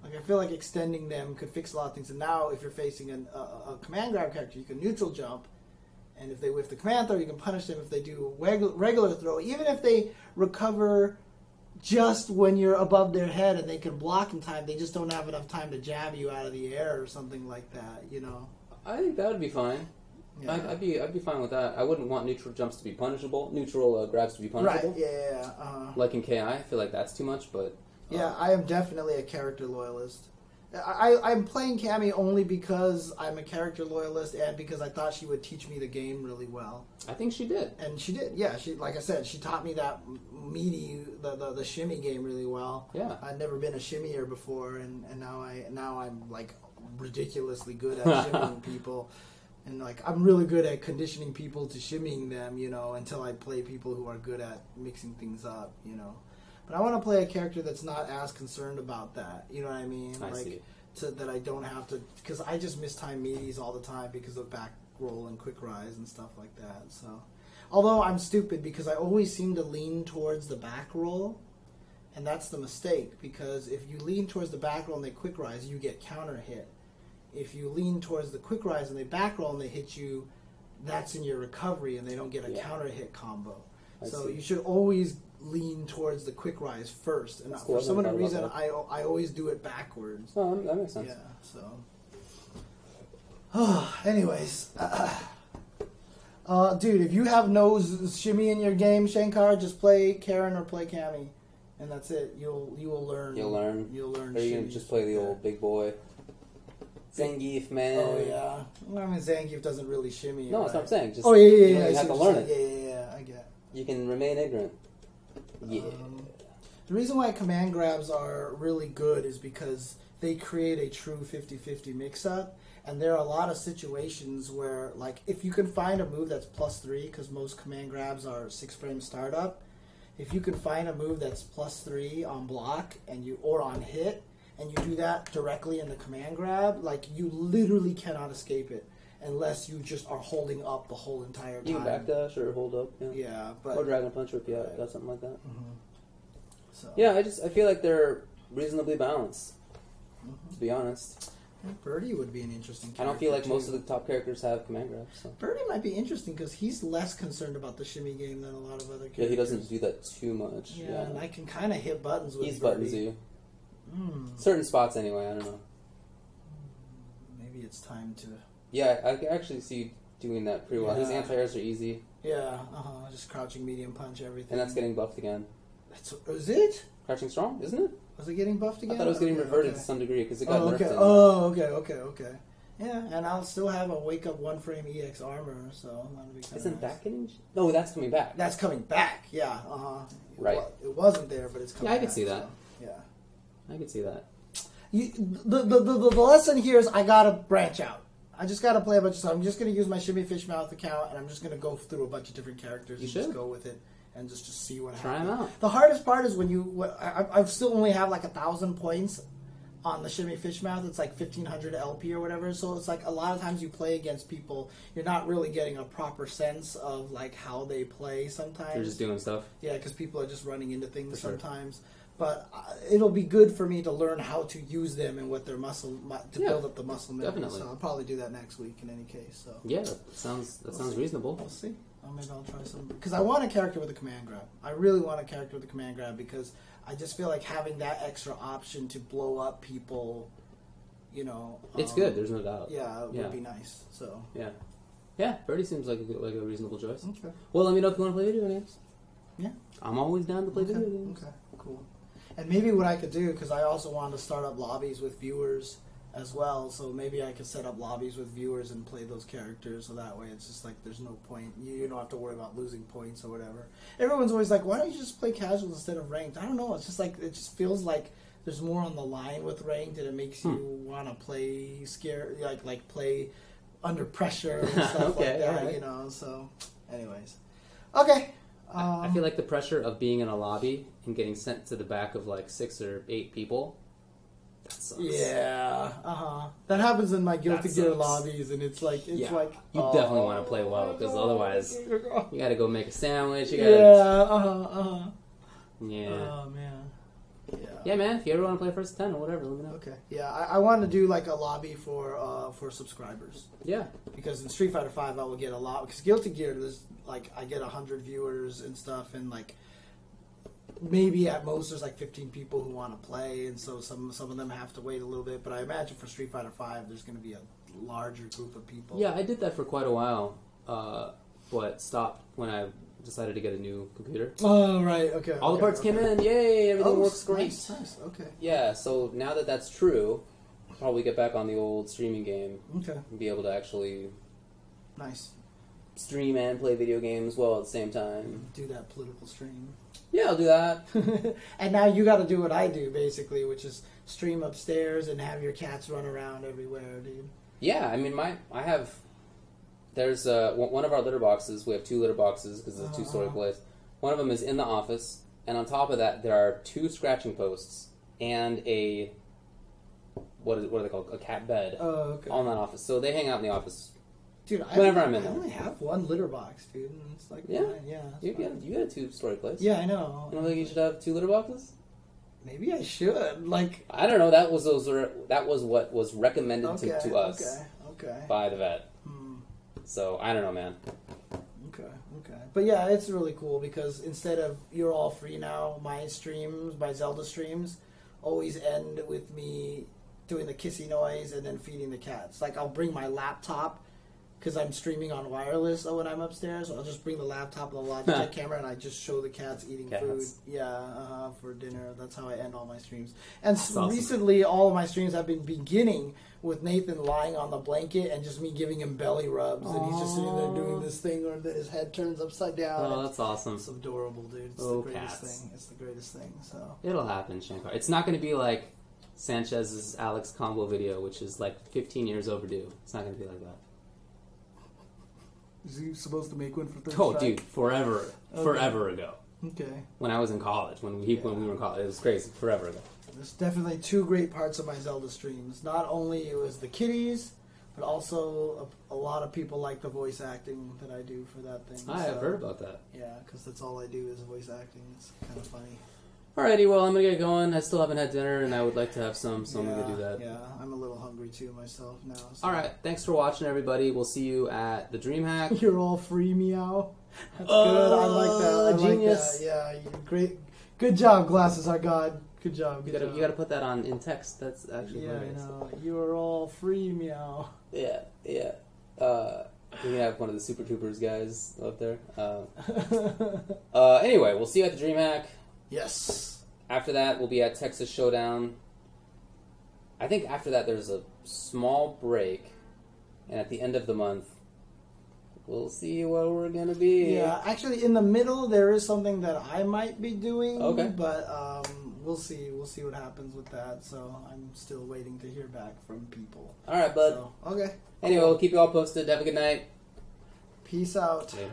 S2: Like, I feel like extending them could fix a lot of things. And now, if you're facing a command grab character, you can neutral jump. And if they whiff the command throw, you can punish them if they do regular throw. Even if they recover just when you're above their head and they can block in time, they just don't have enough time to jab you out of the air or something like that, you know?
S1: I think that would be fine. Yeah. I'd be fine with that. I wouldn't want neutral jumps to be punishable. Neutral grabs to be punishable.
S2: Right, yeah.
S1: Like in KI, I feel like that's too much, but...
S2: Yeah, I am definitely a character loyalist. I'm playing Cammy only because I'm a character loyalist and because I thought she would teach me the game really well.
S1: I think she did.
S2: And she did, yeah. She, like I said, she taught me that meaty, the shimmy game really well.
S1: Yeah.
S2: I'd never been a shimmier before, and now I'm like ridiculously good at shimmying people. And like I'm really good at conditioning people to shimmying them, you know, until I play people who are good at mixing things up, you know. But I want to play a character that's not as concerned about that, you know what I mean?
S1: I see.
S2: That I don't have to, because I just mistime meaties all the time because of back roll and quick rise and stuff like that. So, although I'm stupid because I always seem to lean towards the back roll, and that's the mistake, because if you lean towards the back roll and they quick rise, you get counter hit. If you lean towards the quick rise and they back roll and they hit you, that's in your recovery and they don't get a counter hit combo. So you should always lean towards the quick rise first. And for some reason, I always do it backwards.
S1: Oh, that makes sense.
S2: Yeah, so. Anyways. Dude, if you have no shimmy in your game, Shankar, just play Karen or play Cammy. And that's it. You will learn.
S1: You'll learn. Or you can just play the old big boy. Zangief, man.
S2: Oh, yeah. Well, I mean, Zangief doesn't really shimmy.
S1: No, that's what I'm saying. Just,
S2: You
S1: have to learn it.
S2: Yeah, I get.
S1: You can remain ignorant. Yeah.
S2: The reason why command grabs are really good is because they create a true 50-50 mix-up. And there are a lot of situations where, like, if you can find a move that's +3, because most command grabs are 6-frame startup, if you can find a move that's +3 on block or on hit, and you do that directly in the command grab, like, you literally cannot escape it unless you just are holding up the whole entire time.
S1: You can backdash or hold up.
S2: Yeah, but
S1: or Dragon Punch if you got something like that.
S2: Mm-hmm. So.
S1: Yeah, I feel like they're reasonably balanced, to be honest.
S2: Birdie would be an interesting character.
S1: I don't feel like most of the top characters have command grabs. So.
S2: Birdie might be interesting because he's less concerned about the shimmy game than a lot of other characters.
S1: Yeah, he doesn't do that too much.
S2: Yeah, and I can kind of hit buttons with
S1: He's
S2: Birdie.
S1: buttonsy. Certain spots anyway, I don't know.
S2: Maybe it's time to...
S1: Yeah, I can actually see you doing that pretty well.
S2: Yeah.
S1: His anti-airs are easy.
S2: Yeah, just crouching medium punch everything.
S1: And that's getting buffed again.
S2: Is it?
S1: Crouching strong, isn't it?
S2: Was it getting buffed again?
S1: I thought it was getting reverted to some degree because it got nerfed.
S2: Okay. Yeah, and I'll still have a wake up 1-frame EX armor, so that'll be
S1: Isn't that getting... No, that's coming back.
S2: That's coming back, yeah.
S1: Right.
S2: It wasn't there, but it's coming back.
S1: Yeah, I can see that.
S2: So, yeah.
S1: I can see that.
S2: The lesson here is I gotta branch out. I just gotta play a bunch of stuff. I'm just gonna use my Shimmy Fishmouth account, and I'm just gonna go through a bunch of different characters just go with it and just see what happens.
S1: Try them out.
S2: The hardest part is when I still only have like 1,000 points on the Shimmy Fishmouth. It's like 1,500 LP or whatever. So it's like a lot of times you play against people, you're not really getting a proper sense of like how they play sometimes.
S1: You're just doing stuff.
S2: Yeah, because people are just running into things
S1: For sure.
S2: sometimes. But it'll be good for me to learn how to use them and what their build up the muscle memory.
S1: Definitely.
S2: So I'll probably do that next week in any case. So
S1: Yeah, that sounds reasonable.
S2: we'll see. Maybe I'll try some because I want a character with a command grab. I really want a character with a command grab because I just feel like having that extra option to blow up people,
S1: it's good. There's no doubt.
S2: Yeah, it would be nice. So
S1: yeah. Birdie seems like a reasonable choice.
S2: Okay.
S1: Well, let me know if you want to play video games.
S2: Yeah,
S1: I'm always down to play video games.
S2: Okay, cool. And maybe what I could do, because I also wanted to start up lobbies with viewers as well, so maybe I could set up lobbies with viewers and play those characters, so that way it's just like there's no point. You don't have to worry about losing points or whatever. Everyone's always like, why don't you just play casual instead of ranked? I don't know, it's just like, it just feels like there's more on the line with ranked, and it makes you want to play like play under pressure and stuff like that,
S1: right.
S2: So anyways. Okay.
S1: I feel like the pressure of being in a lobby and getting sent to the back of like 6 or 8 people, that sucks.
S2: Yeah, that happens in my Guilty Gear lobbies, and it's like
S1: you definitely want to play well because otherwise you got to go make a sandwich. You gotta, Yeah.
S2: Oh man.
S1: Yeah, man. If you ever want to play First 10 or whatever, let me know.
S2: Okay. Yeah, I want to do like a lobby for subscribers.
S1: Yeah.
S2: Because in Street Fighter V, I will get a lot. Because Guilty Gear, there's like I get 100 viewers and stuff, and like maybe at most there's like 15 people who want to play, and so some of them have to wait a little bit. But I imagine for Street Fighter V, there's going to be a larger group of people.
S1: Yeah, I did that for quite a while, but stopped when I decided to get a new computer.
S2: Oh, right, okay.
S1: All the parts came in, yay, everything works great.
S2: Nice, okay.
S1: Yeah, so now that that's true, I'll probably get back on the old streaming game.
S2: Okay.
S1: And be able to actually...
S2: Nice.
S1: Stream and play video games well at the same time.
S2: Do that political stream.
S1: Yeah, I'll do that.
S2: And now you got to do what I do, basically, which is stream upstairs and have your cats run around everywhere, dude.
S1: Yeah, I mean, there's one of our litter boxes. We have 2 litter boxes because it's a 2-story place. One of them is in the office, and on top of that, there are 2 scratching posts and a what are they called? A cat bed on that office. So they hang out in the office
S2: Dude,
S1: Whenever I'm in
S2: I
S1: there.
S2: only have one litter box, dude. And it's like,
S1: Yeah?
S2: fine, yeah.
S1: You got a 2-story place.
S2: Yeah, I know.
S1: You don't think you should have 2 litter boxes?
S2: Maybe I should. Like,
S1: I don't know. That was what was recommended to us
S2: okay.
S1: by the vet. So I don't know, man.
S2: Okay. But yeah, it's really cool because instead of You're All Free Now, my Zelda streams, always end with me doing the kissy noise and then feeding the cats. Like, I'll bring my laptop because I'm streaming on wireless when I'm upstairs. I'll just bring the laptop and the Logitech camera and I just show the cats eating food. Yeah, for dinner. That's how I end all my streams. And recently, all of my streams have been beginning with Nathan lying on the blanket and just me giving him belly rubs. And he's just sitting there doing this thing where his head turns upside down.
S1: Oh, that's awesome.
S2: It's adorable, dude. It's the greatest thing. It's the greatest thing. So
S1: it'll happen, Shankar. It's not going to be like Sanchez's Alex combo video, which is like 15 years overdue. It's not going to be like that.
S2: Is he supposed to make one for 35?
S1: Oh, dude, forever ago.
S2: Okay.
S1: When I was in college, when we were in college, it was crazy. Forever ago.
S2: There's definitely 2 great parts of my Zelda streams. Not only it was the kitties, but also a lot of people like the voice acting that I do for that thing.
S1: I have heard about that.
S2: Yeah, because that's all I do is voice acting. It's kind of funny.
S1: Alrighty, well, I'm going to get going. I still haven't had dinner, and I would like to have some, so I'm going to do that.
S2: Yeah, I'm a little hungry too myself now. So.
S1: Alright, thanks for watching, everybody. We'll see you at the Dreamhack.
S2: You're all free, meow. That's good. I like that.
S1: Genius.
S2: Like that. Yeah, great. Good job, Glasses Are God. Good job.
S1: You got to put that in text. That's actually hilarious.
S2: I know. You are all free, meow.
S1: Yeah. We have one of the Super Troopers guys up there. Anyway, we'll see you at the Dreamhack.
S2: Yes.
S1: After that, we'll be at Texas Showdown. I think after that, there's a small break. And at the end of the month, we'll see where we're going to be.
S2: Yeah, actually, in the middle, there is something that I might be doing.
S1: Okay.
S2: But we'll see. We'll see what happens with that. So I'm still waiting to hear back from people.
S1: All right, bud.
S2: So, okay.
S1: Anyway, we'll keep you all posted. Have a good night.
S2: Peace out.
S1: Later.